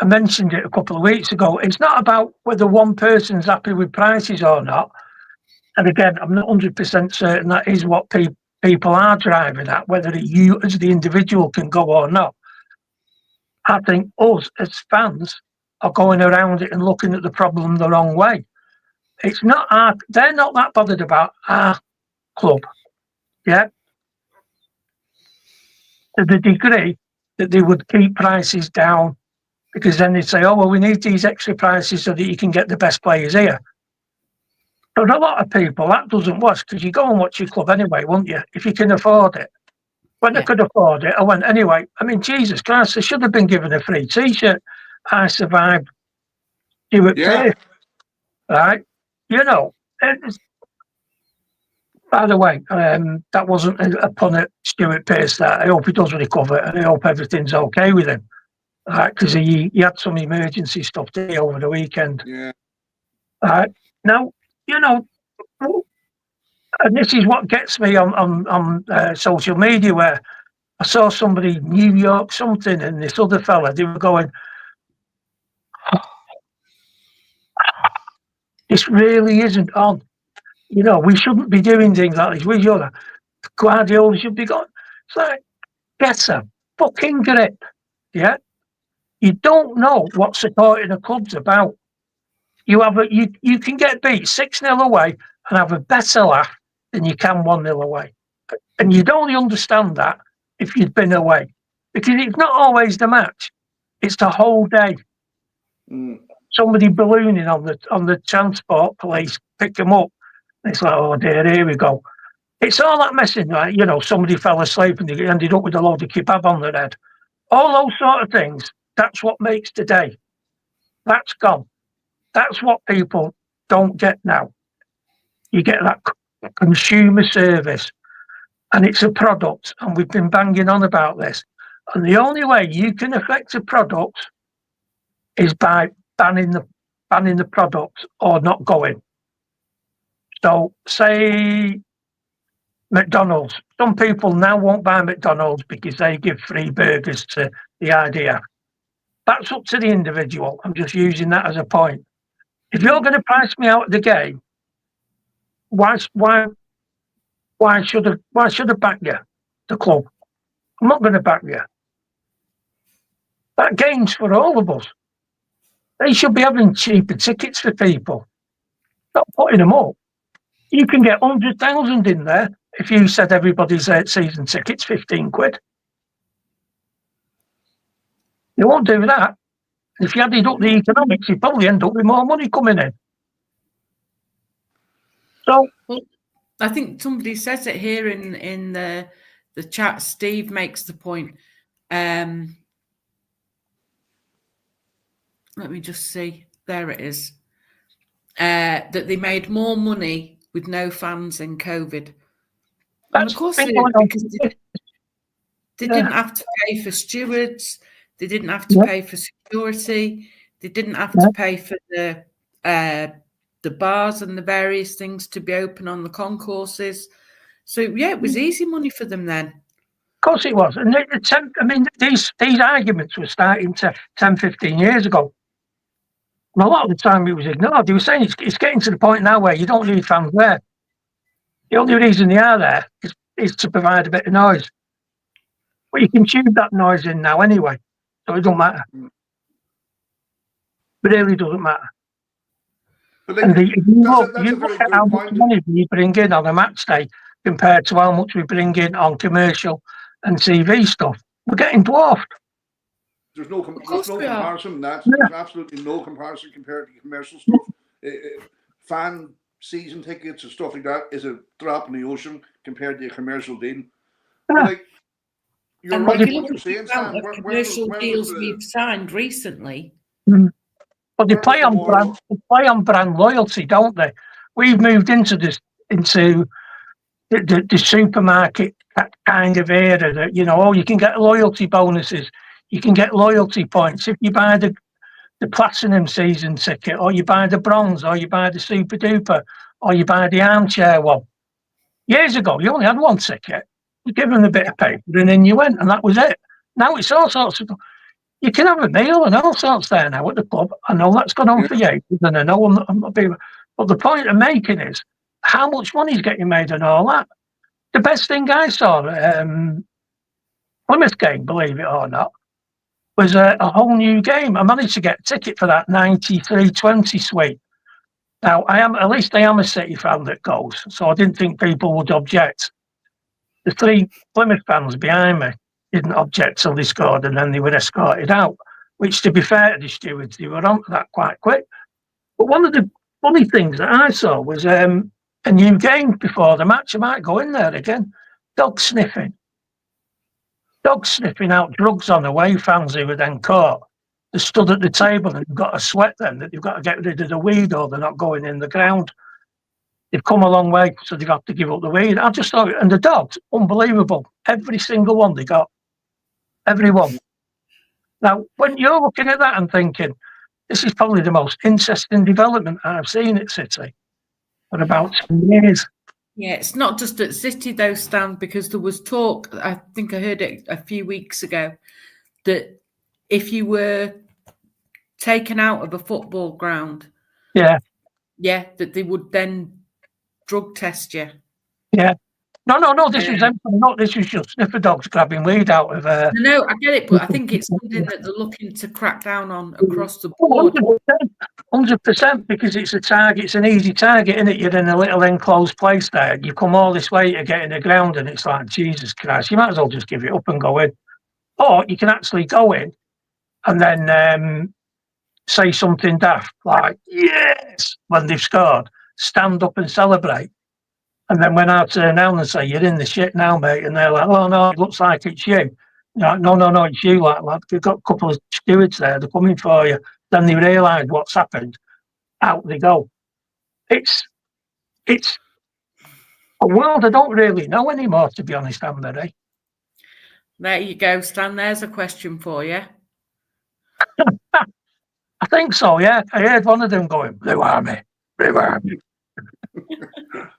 I mentioned it a couple of weeks ago. It's not about whether one person's happy with prices or not. And again, I'm not 100% certain that is what people are driving at, whether you as the individual can go or not. I think us as fans are going around it and looking at the problem the wrong way. It's not they're not that bothered about our club, yeah, to the degree that they would keep prices down, because then they'd say, oh, well, we need these extra prices so that you can get the best players here. But a lot of people, that doesn't work, because you go and watch your club anyway, won't you, if you can afford it. When I could afford it, I went anyway. I mean, Jesus Christ, I should have been given a free T-shirt. I survived Stuart Pearce, right? By the way, that wasn't a pun at Stuart Pearce. That I hope he does recover, and I hope everything's okay with him, right? Because he had some emergency stuff over the weekend. Yeah. Now, and this is what gets me on social media, where I saw somebody, New York something, and this other fella, they were going, this really isn't on. We shouldn't be doing things like this. We should. Guardiola should be gone. It's like, get a fucking grip. Yeah. You don't know what supporting a club's about. You can get beat 6-0 away and have a better laugh than you can 1-0 away. And you'd only understand that if you'd been away. Because it's not always the match. It's the whole day. Somebody ballooning on the transport police, pick them up. It's like, oh dear, here we go. It's all that messing, right? Somebody fell asleep and they ended up with a load of kebab on their head. All those sort of things, that's what makes the day. That's gone. That's what people don't get now. You get that consumer service, and it's a product, and we've been banging on about this. And the only way you can affect a product is by banning the product or not going. So, say McDonald's. Some people now won't buy McDonald's because they give free burgers to the idea. That's up to the individual. I'm just using that as a point. If you're going to price me out of the game, why should I back you, the club? I'm not going to back you. That game's for all of us. They should be having cheaper tickets for people, not putting them up. You can get 100,000 in there if you said everybody's season ticket's 15 quid. You won't do that. If you added up the economics, you'd probably end up with more money coming in. So, I think somebody says it here in the chat. Steve makes the point. Let me just see. There it is. That they made more money with no fans in COVID. And of course they did, because they didn't have to pay for stewards. They didn't have to pay for security. They didn't have to pay for the bars and the various things to be open on the concourses. So yeah, it was easy money for them then. Of course it was. And these arguments were starting 10, 15 years ago. And a lot of the time it was ignored. They were saying it's getting to the point now where you don't need fans there. The only reason they are there is to provide a bit of noise. But you can tune that noise in now anyway, so it don't matter. It really doesn't matter. But like, And you look a very at good how much point. money we bring in on a match day compared to how much we bring in on commercial and TV stuff. We're getting dwarfed. There's no comparison. There's absolutely no comparison compared to commercial stuff. Fan season tickets and stuff like that is a drop in the ocean compared to a commercial deal. Yeah. Like, you're And right if in you what look you're at saying, the amount Stan. of commercial deals we've signed recently. But they play on brand loyalty, don't they? We've moved into the supermarket kind of era that, you can get loyalty bonuses, you can get loyalty points if you buy the platinum season ticket, or you buy the bronze, or you buy the super duper, or you buy the armchair one. Years ago, you only had one ticket. You give them a bit of paper, and then you went, and that was it. Now it's all sorts of. You can have a meal and all sorts there now at the club. I know that's gone on for years, and I know I'm not being. But the point I'm making is how much money is getting made and all that. The best thing I saw Plymouth game, believe it or not, was a whole new game. I managed to get a ticket for that 93-20 suite. Now, I am a City fan that goes, so I didn't think people would object. The 3 Plymouth fans behind me didn't object till they scored, and then they were escorted out, which, to be fair to the stewards, they were on to that quite quick. But one of the funny things that I saw was a new game before the match. I might go in there again. Dog sniffing out drugs on away fans who were then caught. They stood at the table and they've got to sweat them that they've got to get rid of the weed or they're not going in the ground. They've come a long way, so they've got to give up the weed. I just thought, and the dogs, unbelievable. Every single one they got. Everyone. Now, when you're looking at that and thinking, this is probably the most interesting development I've seen at City for about 10 years. Yeah, it's not just at City though, Stan, because there was talk, I think I heard it a few weeks ago, that if you were taken out of a football ground, that they would then drug test you. Yeah. No, this was just sniffer dogs grabbing weed out of No, I get it, but I think it's something that they're looking to crack down on across the board. 100%, because it's an easy target, isn't it? You're in a little enclosed place there. You come all this way to get in the ground, and it's like, Jesus Christ, you might as well just give it up and go in. Or you can actually go in and then say something daft like, yes, when they've scored, stand up and celebrate. And then when I turn around and say, you're in the shit now, mate, and they're like, oh, no, it looks like it's you. Like, no, it's you. Like, we've got a couple of stewards there, they're coming for you. Then they realise what's happened. Out they go. It's a world I don't really know anymore, to be honest, Amber. There you go, Stan. There's a question for you. I think so, yeah. I heard one of them going, Blue Army.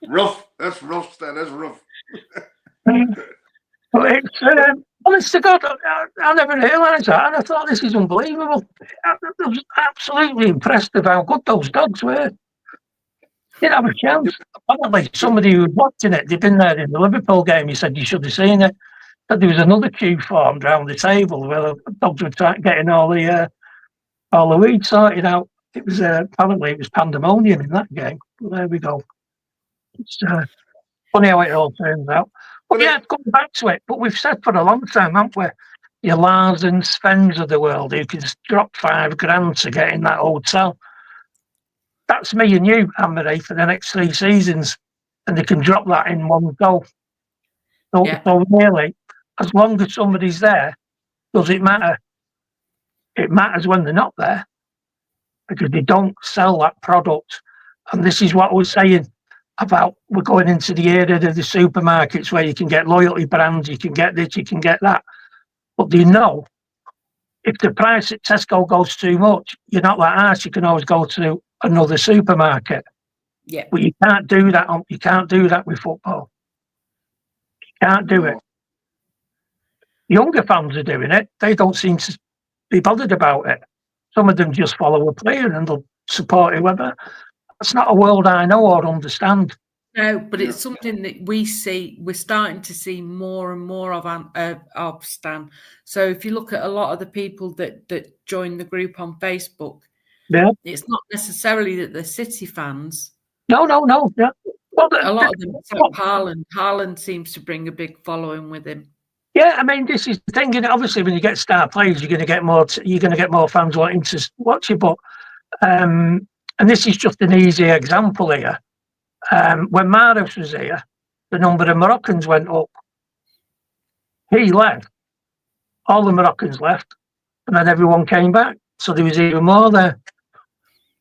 Rough. That's rough, Stan. That's rough. But it's, honest to God, I never realised that, and I thought, this is unbelievable. I was absolutely impressed with how good those dogs were. Didn't have a chance. Apparently, somebody who was watching it, they'd been there in the Liverpool game, he said, you should have seen it. But there was another queue formed around the table where the dogs were getting all the weed sorted out. It was apparently it was pandemonium in that game. But there we go. It's funny how it all turns out. But yeah, coming back to it. But we've said for a long time, haven't we? Your Lars and Svens of the world who can drop $5,000 to get in that hotel. That's me and you, Amber, for the next 3 seasons, and they can drop that in one go. So really, as long as somebody's there, does it matter? It matters when they're not there, because they don't sell that product. And this is what I was saying about we're going into the era of the supermarkets where you can get loyalty brands, you can get this, you can get that. But they know if the price at Tesco goes too much, you're not like us. You can always go to another supermarket. Yeah. But you can't do that. You can't do that with football. You can't do it. Younger fans are doing it. They don't seem to be bothered about it. Some of them just follow a player and they'll support whoever. That's not a world I know or understand. No, but it's something that we see. We're starting to see more and more of Stan. So if you look at a lot of the people that join the group on Facebook, it's not necessarily that they're City fans. No. Yeah. Well, a lot of them, except Haaland. Haaland seems to bring a big following with him. Yeah, I mean, this is the thing. And obviously, when you get star players, you're going to get more fans wanting to watch it. But and this is just an easy example here. When Maris was here, the number of Moroccans went up. He left. All the Moroccans left, and then everyone came back. So there was even more there.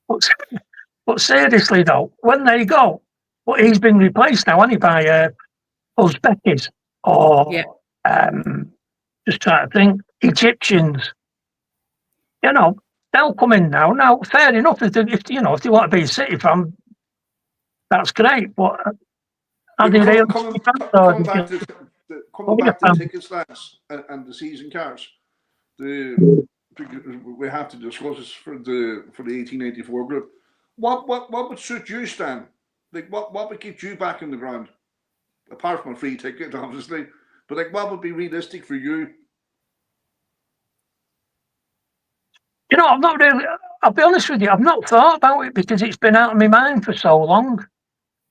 But seriously, though, when they go, he's been replaced now, hasn't he, by Uzbekis or just trying to think, Egyptians. You know, they'll come in now. Now, fair enough, if they want to be a City fan, that's great. But coming back to tickets, lads, and the season cards, we have to discuss this for the 1884 group. What would suit you, Stan? Like, what would get you back in the ground? Apart from a free ticket, obviously. But like, what would be realistic for you? You know, I'll be honest with you, I've not thought about it because it's been out of my mind for so long.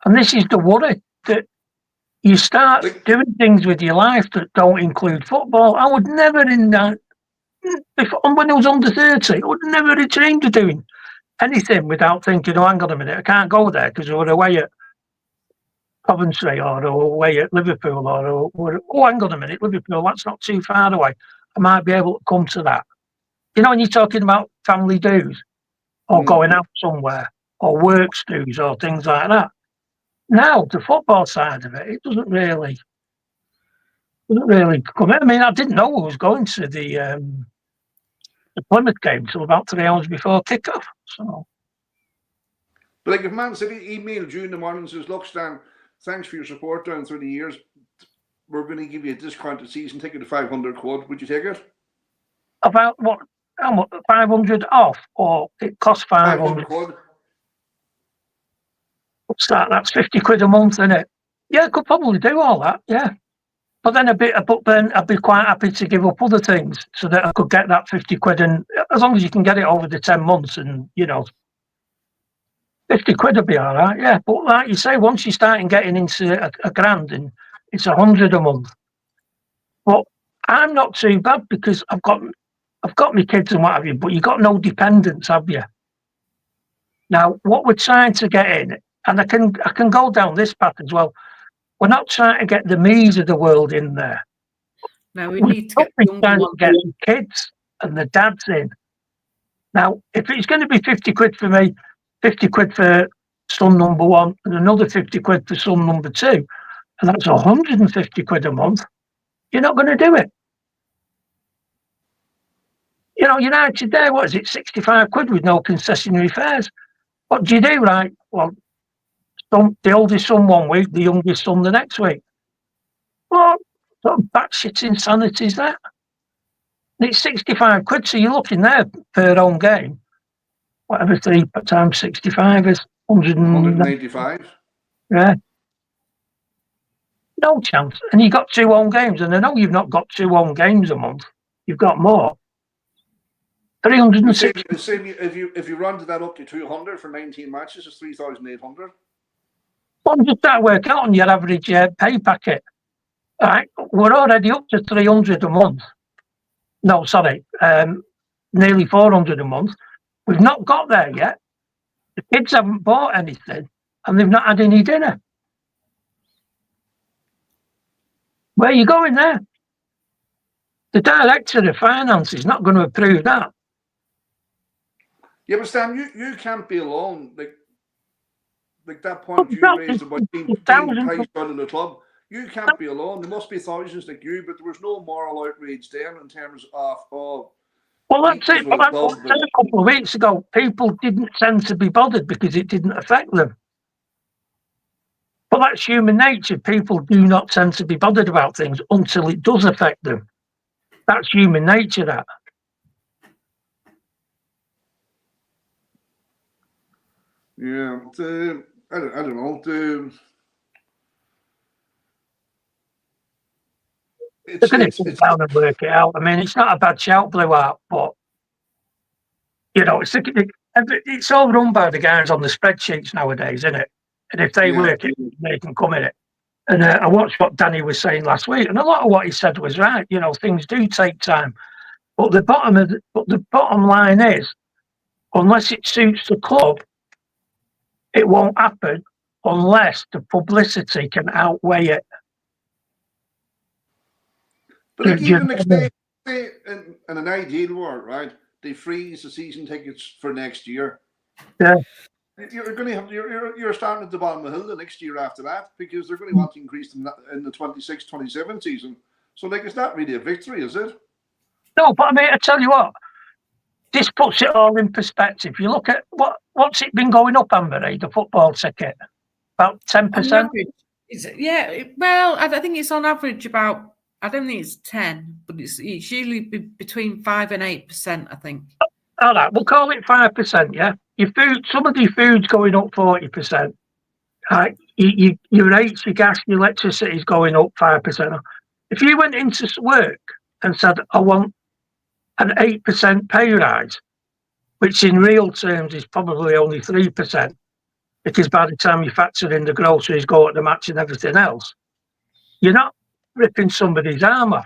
And this is the worry, that you start doing things with your life that don't include football. I would never when I was under 30, I would never have dreamed of doing anything without thinking, oh, hang on a minute, I can't go there because we're away at Coventry or away at Liverpool oh, hang on a minute, Liverpool, that's not too far away. I might be able to come to that. You know, when you're talking about family dues or going out somewhere or works dues or things like that. Now, the football side of it doesn't really come in. I mean, I didn't know I was going to the Plymouth game till about 3 hours before kickoff. So, but like, if Man City emailed you in the morning and says, "Look, Stan, thanks for your support down through the years. We're going to give you a discounted season ticket of 500 quid. Would you take it?" About what? How much? 500 off, or it costs 500 quid. What's that? That's 50 quid a month, isn't it? Yeah, I could probably do all that. Yeah, but then I'd be quite happy to give up other things so that I could get that 50 quid, and as long as you can get it over the 10 months, and 50 quid would be all right. Yeah, but like you say, once you start getting into a grand, and it's 100 a month. But I'm not too bad because I've got my kids and what have you, but you've got no dependents, have you? Now, what we're trying to get in, and I can go down this path as well, we're not trying to get the me's of the world in there. No, we need to get the kids and the dads in. Now, if it's going to be 50 quid for me, 50 quid for son number one, and another 50 quid for son number two, and that's 150 quid a month, you're not going to do it. You know, United there, what is it, 65 quid with no concessionary fares? What do you do, right? Well, the oldest son 1 week, the youngest son the next week. What sort of batshit insanity is that? And it's 65 quid, so you're looking there per home game. Whatever 3 times 65 is 185. Yeah. No chance. And you got 2 home games, and I know you've not got 2 home games a month. You've got more. 360. If you rounded that up to 200 for 19 matches, it's 3,800. Well, just try to work out on your average pay packet. All right, we're already up to 300 a month. No, sorry, nearly 400 a month. We've not got there yet. The kids haven't bought anything, and they've not had any dinner. Where are you going there? The director of finance is not going to approve that. Yeah, but Stan, you can't be alone. Like that point you raised about being priced out of the club. You can't be alone. There must be thousands like you, but there was no moral outrage then in terms of Well, that's Equals it. But would like have I loved said it. a couple of weeks ago, people didn't tend to be bothered because it didn't affect them. But that's human nature. People do not tend to be bothered about things until it does affect them. That's human nature, that. Yeah, I don't know. They're going to sit It's down and work it out. I mean, it's not a bad shout, Blue Art, but, it's all run by the guys on the spreadsheets nowadays, isn't it? And if they yeah, work it, they can come in it. And I watched what Danny was saying last week, and a lot of what he said was right. Things do take time. But the bottom line is, unless it suits the club, it won't happen unless the publicity can outweigh it. But like Do you know even what I mean? say in an ideal world, right? They freeze the season tickets for next year. Yeah. You're going to have you're starting at the bottom of the hill the next year after that because they're going to want to increase them in the 26-27 season. So like, it's not really a victory, is it? No, but I mean, I tell you what, this puts it all in perspective. You look at what's it been going up, Amber, the football ticket? About 10%? On average, well, I think it's on average about, I don't think it's 10, but it's usually between 5 and 8%, I think. All right, we'll call it 5%, yeah? Some of your food's going up 40%. Right? Your rates, your gas, your electricity is going up 5%. If you went into work and said, I want an 8% pay rise, which in real terms is probably only 3%, because by the time you factor in the groceries, go at the match and everything else, you're not ripping somebody's arm off.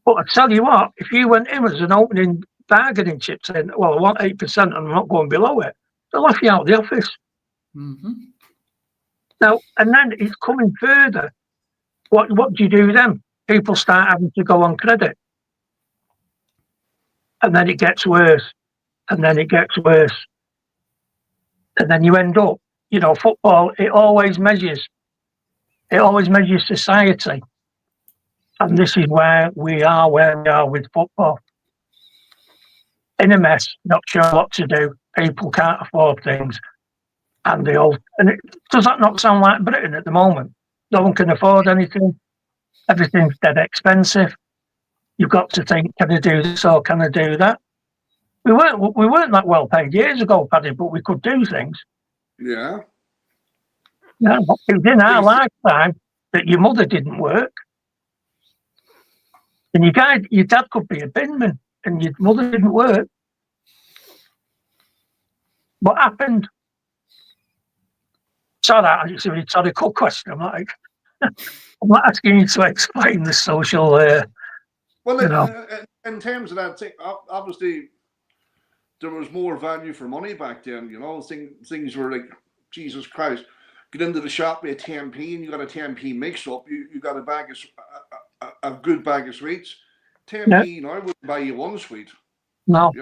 But I tell you what, if you went in as an opening bargaining chip saying, well, I want 8% and I'm not going below it, they'll laugh you out of the office. Mm-hmm. Now, and then it's coming further. What do you do then? People start having to go on credit. And then it gets worse. And then it gets worse. And then you end up, football, it always measures society. And this is where we are with football. In a mess, not sure what to do. People can't afford things. And does that not sound like Britain at the moment? No one can afford anything. Everything's dead expensive. You've got to think, can I do this or can I do that? We weren't that well paid years ago, Paddy, but we could do things. Yeah. Yeah, it was in our lifetime that your mother didn't work. And your dad could be a binman and your mother didn't work. What happened? Sorry, it's a cool question. I'm not asking you to explain the social. Well, in terms of that, obviously there was more value for money back then. Things were like, Jesus Christ, get into the shop with a 10p and you got a 10p mix up. You got a good bag of sweets. 10p now wouldn't buy you one sweet. No.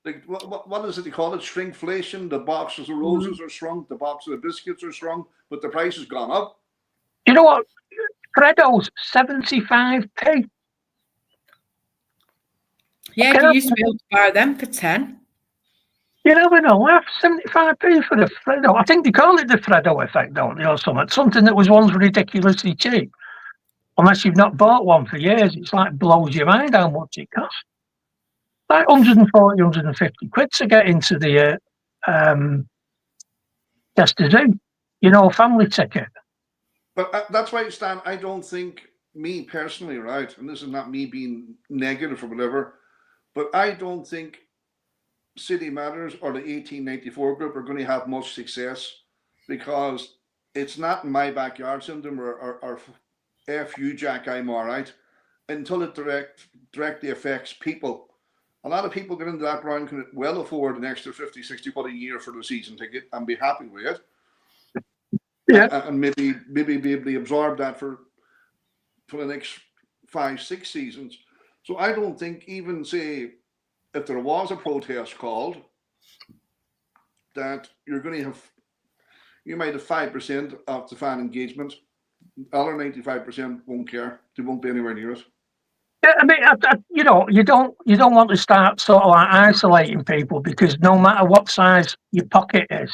Like what is it they call it? Shrinkflation. The boxes of roses are shrunk, the boxes of biscuits are shrunk, but the price has gone up. You know what? Freddo's 75p. Yeah, you used to be able to buy them for 10. You never know. 75p for the Freddo. I think they call it the Freddo effect, don't they, or something? Something that was once ridiculously cheap. Unless you've not bought one for years, it's like blows your mind how much it costs. Like 140, 150 quid to get into the Chester Zoo. A family ticket. But that's why, Stan, I don't think, me personally, right, and this is not me being negative or whatever, but I don't think City Matters or the 1894 group are going to have much success because it's not in my backyard syndrome or F you, Jack, I'm all right, until it directly affects people. A lot of people get into that ground can well afford an extra 50, 60 quid a year for the season ticket and be happy with it. Yeah. And maybe be able to absorb that for the next 5, 6 seasons. So I don't think, even say if there was a protest called, that you might have 5% of the fan engagement. The other 95% won't care. They won't be anywhere near it. Yeah, I mean, you know, you don't want to start sort of like isolating people, because no matter what size your pocket is,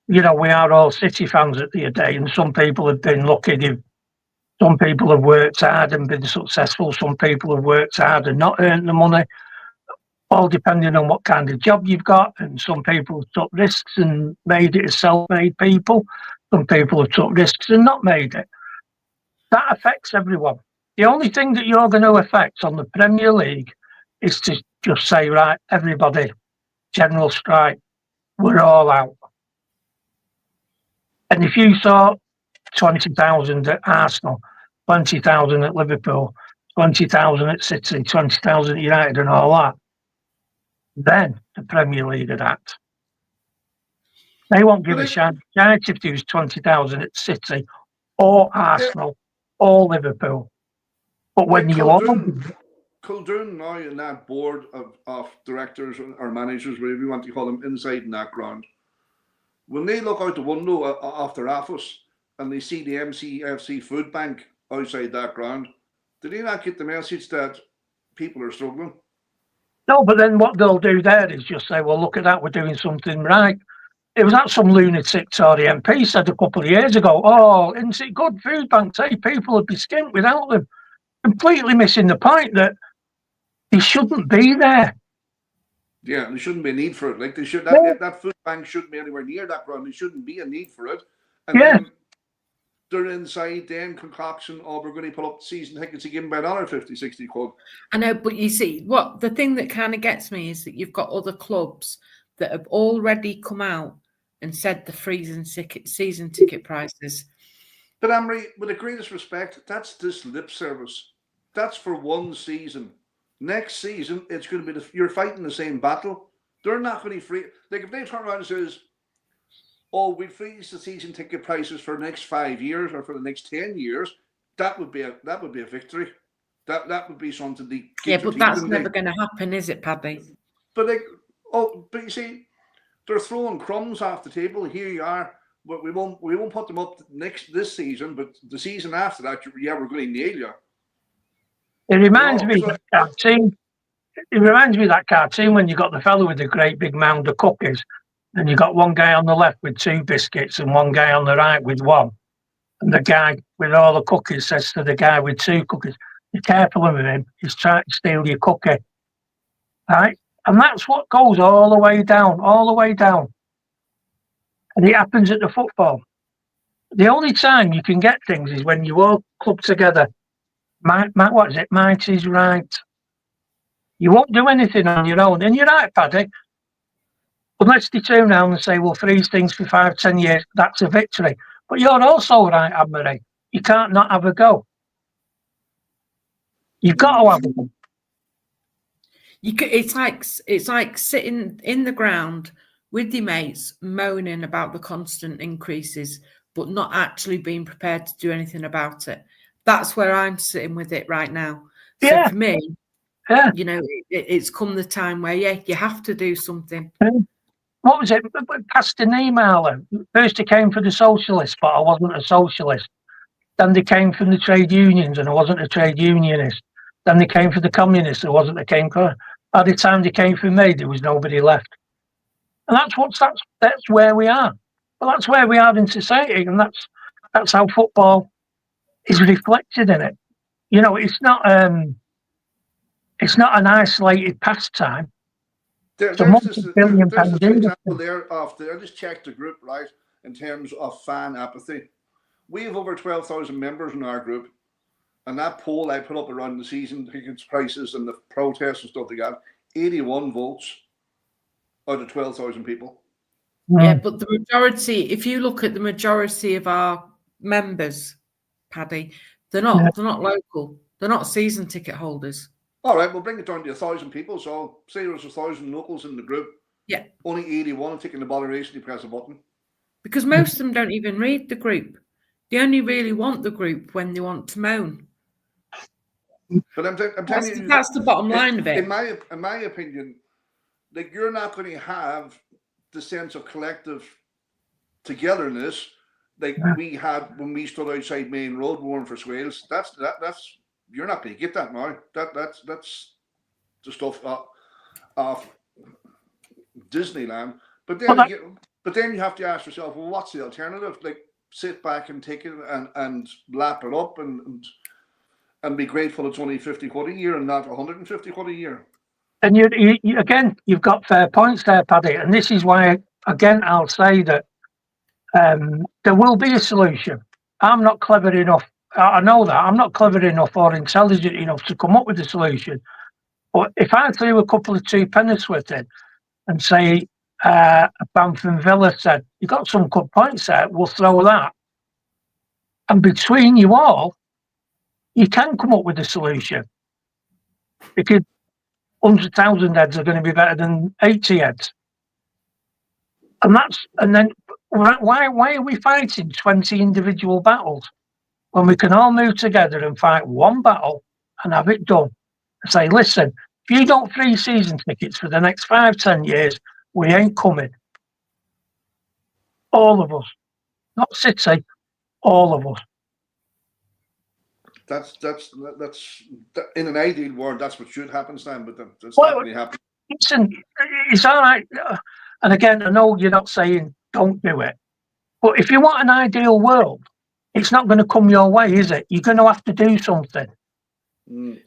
you know, we are all City fans at the end of the day, and some people have been lucky. Some people have worked hard and been successful. Some people have worked hard and not earned the money, all depending on what kind of job you've got. And some people took risks and made it as self-made people. Some people have took risks and not made it. That affects everyone. The only thing that you're going to affect on the Premier League is to just say, right, everybody, general strike, we're all out. And if you saw 20,000 at Arsenal, 20,000 at Liverpool, 20,000 at City, 20,000 at United and all that, then the Premier League would act. They won't give a shit if there was 20,000 at City or Arsenal or Liverpool. But when you Kildren now in that board of directors or managers, whatever you want to call them, inside in that ground, when they look out the window of their office and they see the MCFC food bank outside that ground, do they not get the message that people are struggling? No, but then what they'll do there is just say, well, look at that, we're doing something right. It was that some lunatic Tory MP said a couple of years ago, oh, isn't it good food banks? Hey, people would be skint without them. Completely missing the point that they shouldn't be there. Yeah, there shouldn't be a need for it. Like, they should that food bank shouldn't be anywhere near that ground. There shouldn't be a need for it. And then they're inside then concoction, oh, we're going to put up season tickets again by another 50, 60 quid. I know, but you see, what the thing that kind of gets me is that you've got other clubs that have already come out and said the freezing season ticket prices. But Amory, with the greatest respect, that's this lip service. That's for one season. Next season, it's going to be you're fighting the same battle. They're not going to free. Like, if they turn around and says, "Oh, we freeze the season ticket prices for the next 5 years or for the next 10 years," that would be a victory. That would be something to get but that's never going to happen, is it, Paddy? But but you see, they're throwing crumbs off the table. Here you are. But we won't put them up this season, but the season after that, we're going to nail you. It reminds me of that cartoon. It reminds me of that cartoon when you got the fellow with the great big mound of cookies, and you got one guy on the left with 2 biscuits and one guy on the right with 1. And the guy with all the cookies says to the guy with 2 cookies, "Be careful of him. He's trying to steal your cookie." Right? And that's what goes all the way down. And it happens at the football. The only time you can get things is when you all club together. What is it? Might is right. You won't do anything on your own. And you're right, Paddy. Unless they turn around and say, we'll freeze things for 5, 10 years, that's a victory. But you're also right, Anne-Marie. You can't not have a go. You've got to have a go. It's like sitting in the ground with your mates moaning about the constant increases, but not actually being prepared to do anything about it. That's where I'm sitting with it right now. So for me, you know, it's come the time where, you have to do something. What was it? Passed an email. First they came for the socialists, but I wasn't a socialist. Then they came from the trade unions, and I wasn't a trade unionist. Then they came for the communists, I wasn't. By the time they came for me, there was nobody left. And that's where we are. Well, that's where we are in society, and that's how football is reflected in it. You know, it's not an isolated pastime. There's this example there of I just checked the group, right, in terms of fan apathy. We have over 12,000 members in our group, and that poll I put up around the season tickets prices and the protests and stuff like that, 81 votes out of 12,000 people. Yeah, but the majority, if you look at the majority of our members, Paddy, they're not local. They're not season ticket holders. All right, we'll bring it down to 1,000 people. So say there's 1,000 locals in the group. Yeah. Only 81 are taking the botheration to press a button. Because most of them don't even read the group. They only really want the group when they want to moan. But I'm telling you, that's the bottom line of it. In my opinion, like, you're not going to have the sense of collective togetherness like we had when we stood outside Main Road warring for Swales. That's you're not going to get that now. That's the stuff off Disneyland. But then you have to ask yourself, well, what's the alternative? Like, sit back and take it and lap it up and be grateful it's only 50 quid a year and not 150 quid a year. And you again, you've got fair points there, Paddy. And this is why, again, I'll say that there will be a solution. I'm not clever enough. I know that I'm not clever enough or intelligent enough to come up with a solution. But if I threw a couple of two Pennyworth in and say Banff Villa said, "You got some good points there, we'll throw that," and between you all, you can come up with a solution, because 100,000 heads are going to be better than 80 heads. And then why are we fighting 20 individual battles when we can all move together and fight one battle and have it done? And say, listen, if you don't free season tickets for the next 5-10 years, we ain't coming. All of us, not City, all of us. That's in an ideal world, that's what should happen, Stan, but that's not going to happen. Listen, it's all right. And again, I know you're not saying don't do it, but if you want an ideal world, it's not going to come your way, is it? You're going to have to do something.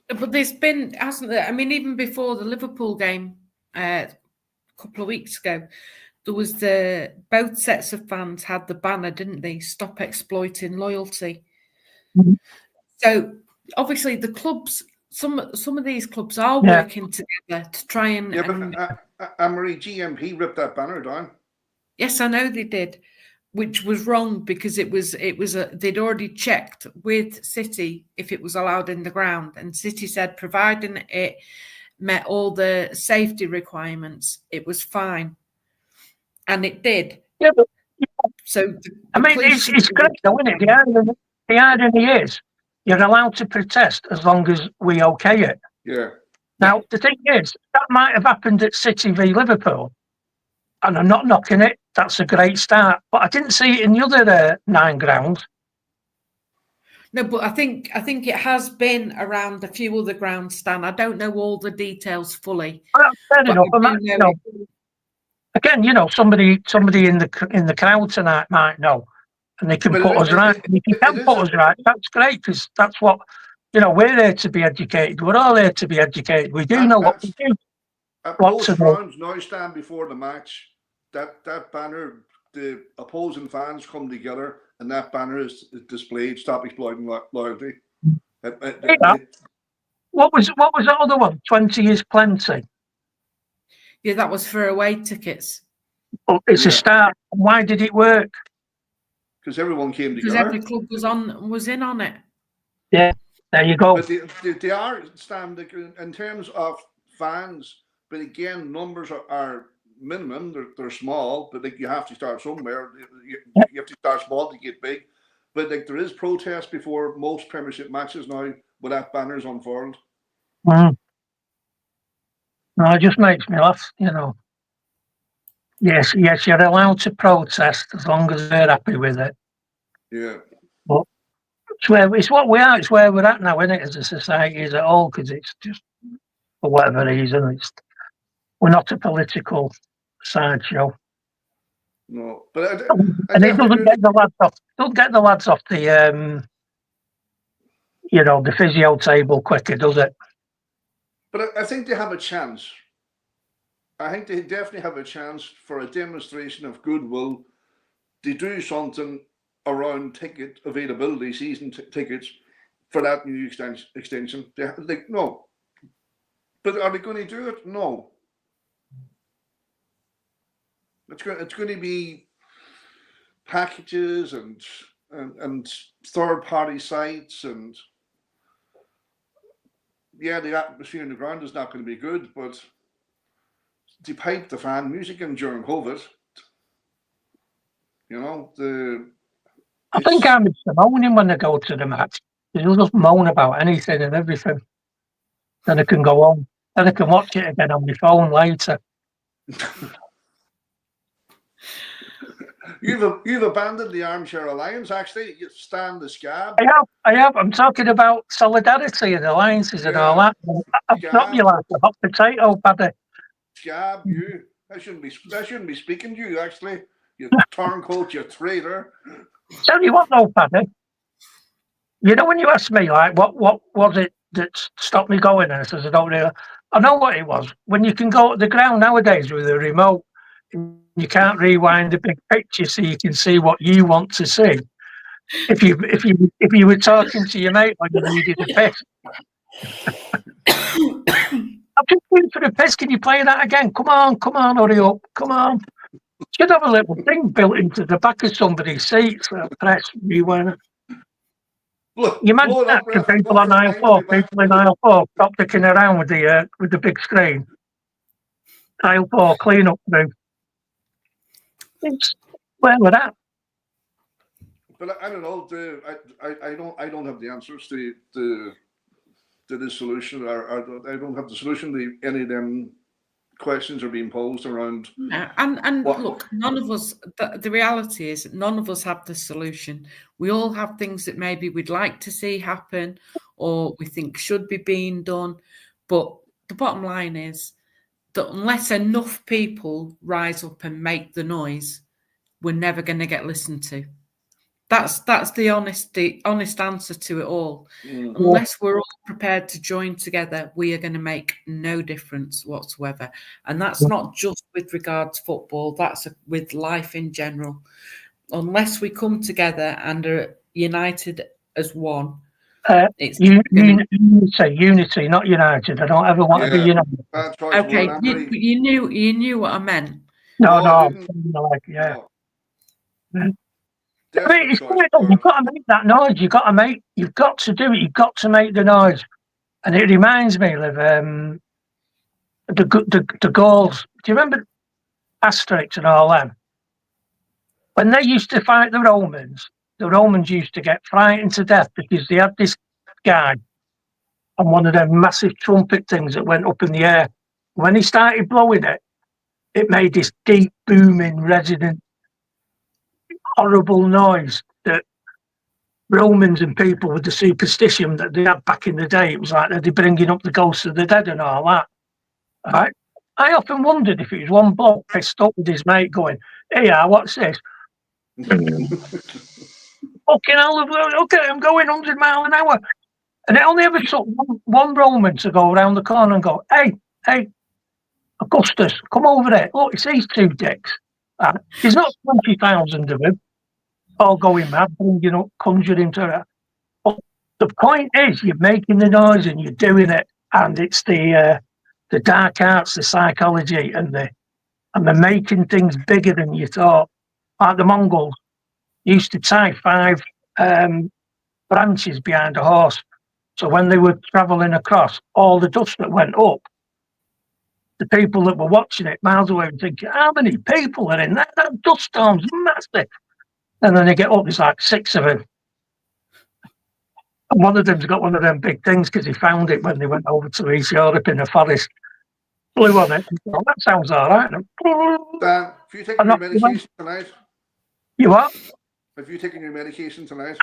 But there's been, hasn't there? I mean, even before the Liverpool game a couple of weeks ago, there was both sets of fans had the banner, didn't they? Stop exploiting loyalty. Mm-hmm. So obviously the clubs, some of these clubs are working together to try and. Yeah, but Anne-Marie, GMP ripped that banner down. Yes, I know they did, which was wrong because they'd already checked with City if it was allowed in the ground, and City said providing it met all the safety requirements, it was fine, and it did. Yeah, but so it's great, though, isn't it? The irony is, you're allowed to protest as long as we okay it. Yeah. Now, the thing is, that might have happened at City v Liverpool, and I'm not knocking it. That's a great start. But I didn't see it in the other 9 grounds. No, but I think it has been around a few other grounds, Stan. I don't know all the details fully. Well, fair enough. Again, somebody in the crowd tonight might know, and they can put us right. And if you can put us right, that's great, because that's what, we're there to be educated. We're all there to be educated. We do know what we do. Most grounds now stand before the match. That banner, the opposing fans come together, and that banner is displayed. Stop exploiting loyalty. What was that other one? 20 is plenty. Yeah, that was for away tickets. Oh, it's a start. Why did it work? Because everyone came together. Because every club was in on it. Yeah, there you go. But they are, Stan, in terms of fans. But again, numbers are minimum. They're small, but you have to start somewhere. You have to start small to get big. But there is protest before most Premiership matches now without banners unfurled. No, it just makes me laugh. Yes, you're allowed to protest as long as they're happy with it. Yeah. But it's what we are. It's where we're at now, isn't it, as a society as a whole? Because it's just, for whatever reason, we're not a political sideshow. No, but and it doesn't get the lads off. Don't get the lads off the the physio table quicker, does it? But I think they have a chance. I think they definitely have a chance for a demonstration of goodwill to do something around ticket availability, season tickets for that new extension. No. But are they going to do it? No. It's going to be packages and third-party sites, and the atmosphere in the ground is not going to be good, but to pipe the fan music in during COVID, I think I'm moaning when they go to the match. They'll just moan about anything and everything. Then I can go home. Then I can watch it again on my phone later. You've abandoned the armchair alliance. Actually, you stand the scab. I have. I'm talking about solidarity and alliances and all that. I've dropped you like a hot potato, Paddy. Scab, you. I shouldn't be speaking to you. Actually, you turncoat, you traitor. Tell you what, though, Paddy. You know when you asked me like what was it that stopped me going, and I says I don't know. I know what it was. When you can go to the ground nowadays with a remote, you can't rewind the big picture so you can see what you want to see. If you were talking to your mate when you needed a piss, I've just been for the piss. Can you play that again? Come on, hurry up, come on. Should have a little thing built into the back of somebody's seat. So press rewind. You imagine that to people on aisle 4, people in aisle 4 stop dicking around with the big screen. Aisle 4 clean up room. It's where we're at. But I don't know. I don't have the answers to this solution. I don't have the solution to any of them questions are being posed around. And look, none of us. The reality is, none of us have the solution. We all have things that maybe we'd like to see happen, or we think should be being done. But the bottom line is that unless enough people rise up and make the noise, we're never going to get listened to. That's the honest answer to it all. Unless we're all prepared to join together, we are going to make no difference whatsoever. And that's not just with regard to football, that's with life in general. Unless we come together and are united as one, it's unity, not united. I don't ever want to be united. Okay, you knew what I meant. No, yeah. I mean, it's quite old. You've got to make that noise. You've got to do it. You've got to make the noise. And it reminds me of the goals. Do you remember Asterix and all them? When they used to fight the Romans used to get frightened to death because they had this guy on one of them massive trumpet things that went up in the air. When he started blowing it, it made this deep, booming, resonant, horrible noise that Romans and people with the superstition that they had back in the day, it was like they're bringing up the ghosts of the dead and all that. Right? I often wondered if it was one bloke pissed up with his mate going, "Hey, what's this?" Fucking hell, look at him going 100 miles an hour. And it only ever took one Roman to go around the corner and go, hey, Augustus, come over there. Look, it's these two dicks. There's not 20,000 of them all going mad, bringing up, conjuring to that. But the point is, you're making the noise and you're doing it. And it's the dark arts, the psychology, and the making things bigger than you thought. Like the Mongols used to tie 5 branches behind a horse. So when they were travelling across, all the dust that went up, the people that were watching it miles away were thinking, how many people are in that? That dust storm's massive. And then they get up, there's like 6 of them. And one of them's got one of them big things because he found it when they went over to East Europe in the forest. Blew on it. Oh, that sounds all right. Dan, have you taken your medication tonight? You what? Have you taken your medication tonight?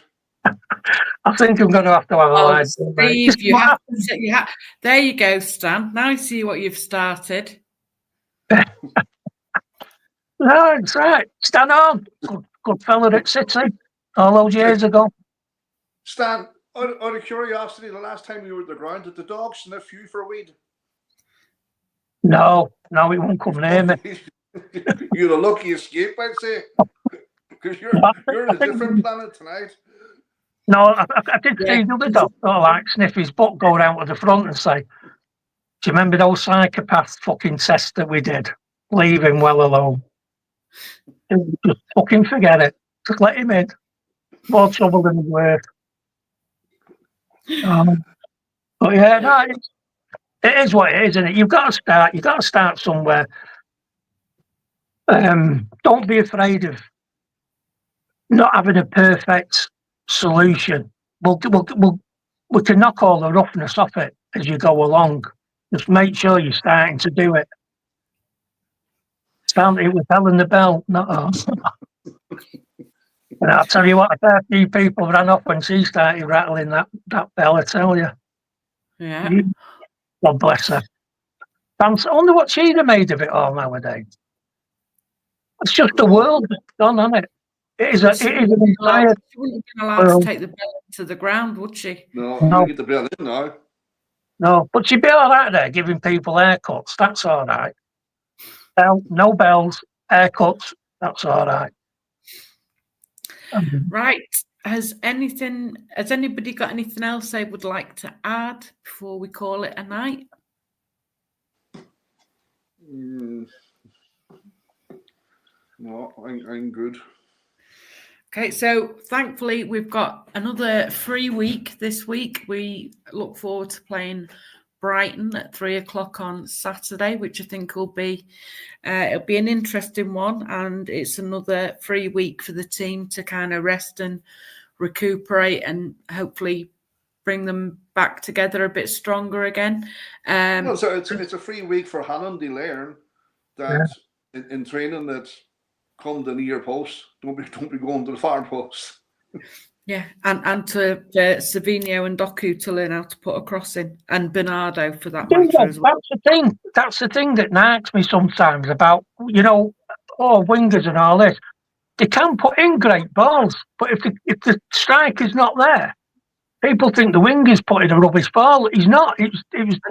I think I'm going to have to have a line. Steve, there you go, Stan. Now I see what you've started. No, it's right. Stan on. Good fella at City all those years ago. Stan, out of curiosity, the last time you were at the ground, did the dog sniff you for a weed? No, it won't come near me. You're the lucky escape, I'd say. Because you're on a different planet tonight. No, I did see the other dog, like sniff his butt, go down to the front and say, do you remember those psychopath fucking tests that we did? Leave him well alone. Just fucking forget it. Just let him in. More trouble than he's worth. But yeah, no, it is what it is, isn't it? You've got to start somewhere. Don't be afraid of not having a perfect solution. We can knock all the roughness off it as you go along. Just make sure you're starting to do it. It was Helen the Bell, not us. And I'll tell you what, a fair few people ran off when she started rattling that bell, I tell you. Yeah. God bless her. I wonder what she'd have made of it all nowadays. It's just the world that's gone, isn't it? It is an entire She wouldn't have been allowed world. to take the bell to the ground, would she? No, No. you get the bell in now. No, but she'd be all right there giving people haircuts. That's all right. No bells, haircuts. That's all right. Right. Has anybody got anything else they would like to add before we call it a night? No, I'm good. Okay, so thankfully we've got another free week this week. We look forward to playing Brighton at 3:00 on Saturday, which I think will be it'll be an interesting one, and it's another free week for the team to kind of rest and recuperate and hopefully bring them back together a bit stronger again. No, so it's a free week for Hannah to learn that in training that come to the near post. Don't be going to the far post. Yeah, and to Savinho and Doku to learn how to put a cross in, and Bernardo for that matter as well. That's the thing that nags me sometimes about, wingers and all this. They can put in great balls, but if the striker's not there, people think the winger's putting a rubbish ball. He's not. And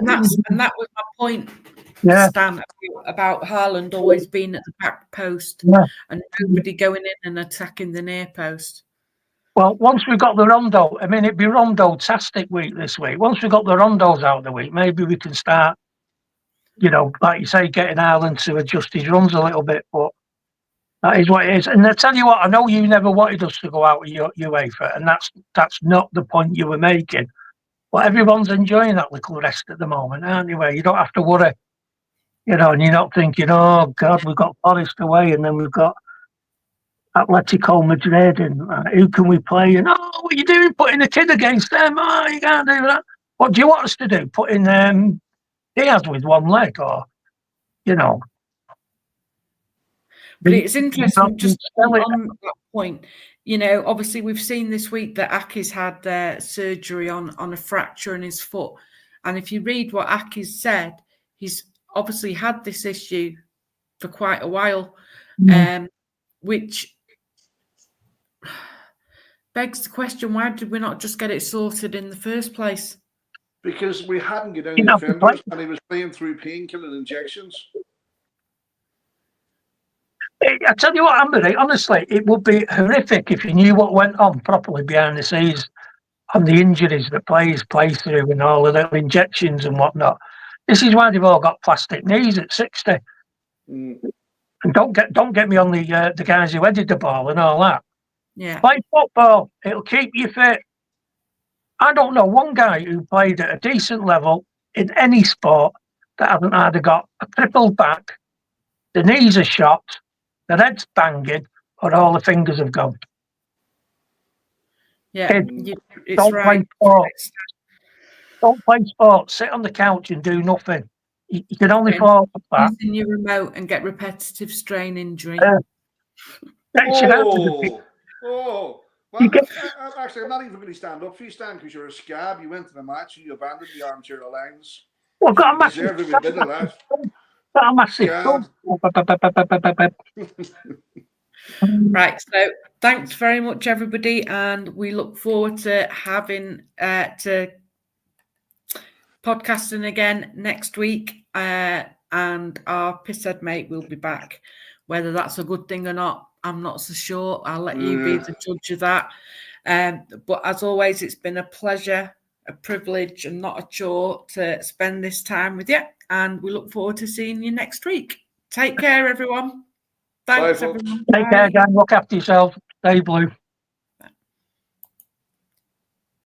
that was my point, Stan, about Haaland always being at the back post and nobody going in and attacking the near post. Well, once we've got the Rondo, I mean, it'd be Rondo-tastic week this week. Once we've got the Rondos out of the week, maybe we can start, like you say, getting Haaland to adjust his runs a little bit. But that is what it is. And I tell you what, I know you never wanted us to go out of UEFA, and that's not the point you were making. But everyone's enjoying that little rest at the moment, aren't you? Where you don't have to worry, and you're not thinking, oh, God, we've got Forest away, and then we've got Atletico Madrid, and who can we play? And what are you doing? Putting a kid against them? Oh, you can't do that. What do you want us to do? Putting Diaz with one leg, or But it's interesting, just on that point. Obviously we've seen this week that Aki's had surgery on a fracture in his foot, and if you read what Aki's said, he's obviously had this issue for quite a while, which begs the question, why did we not just get it sorted in the first place? Because we hadn't got any defenders, and he was playing through painkilling injections. I tell you what, Amber, honestly, it would be horrific if you knew what went on properly behind the scenes on the injuries that players play through and all the little injections and whatnot. This is why they've all got plastic knees at 60. And don't get me on the guys who headed the ball and all that. Yeah. Play football. It'll keep you fit. I don't know one guy who played at a decent level in any sport that hasn't either got a crippled back, the knees are shot, the head's banging, or all the fingers have gone. Yeah, it's don't right. Play sports. Don't play sports. Sit on the couch and do nothing. You can only fall off that. Using your remote and get repetitive strain injury. Well, actually, I'm not even going to stand up for you, Stan, because you're a scab. You went to the match and you abandoned the armchair alliance. Well, got a massive bit of that. Got a massive. Right, so thanks very much, everybody, and we look forward to having to podcasting again next week, and our pisshead mate will be back. Whether that's a good thing or not, I'm not so sure. I'll let you be the judge of that. But as always, it's been a pleasure, a privilege, and not a chore to spend this time with you. And we look forward to seeing you next week. Take care, everyone. Thanks, everyone. Take care, gang. Look after yourself. Stay blue.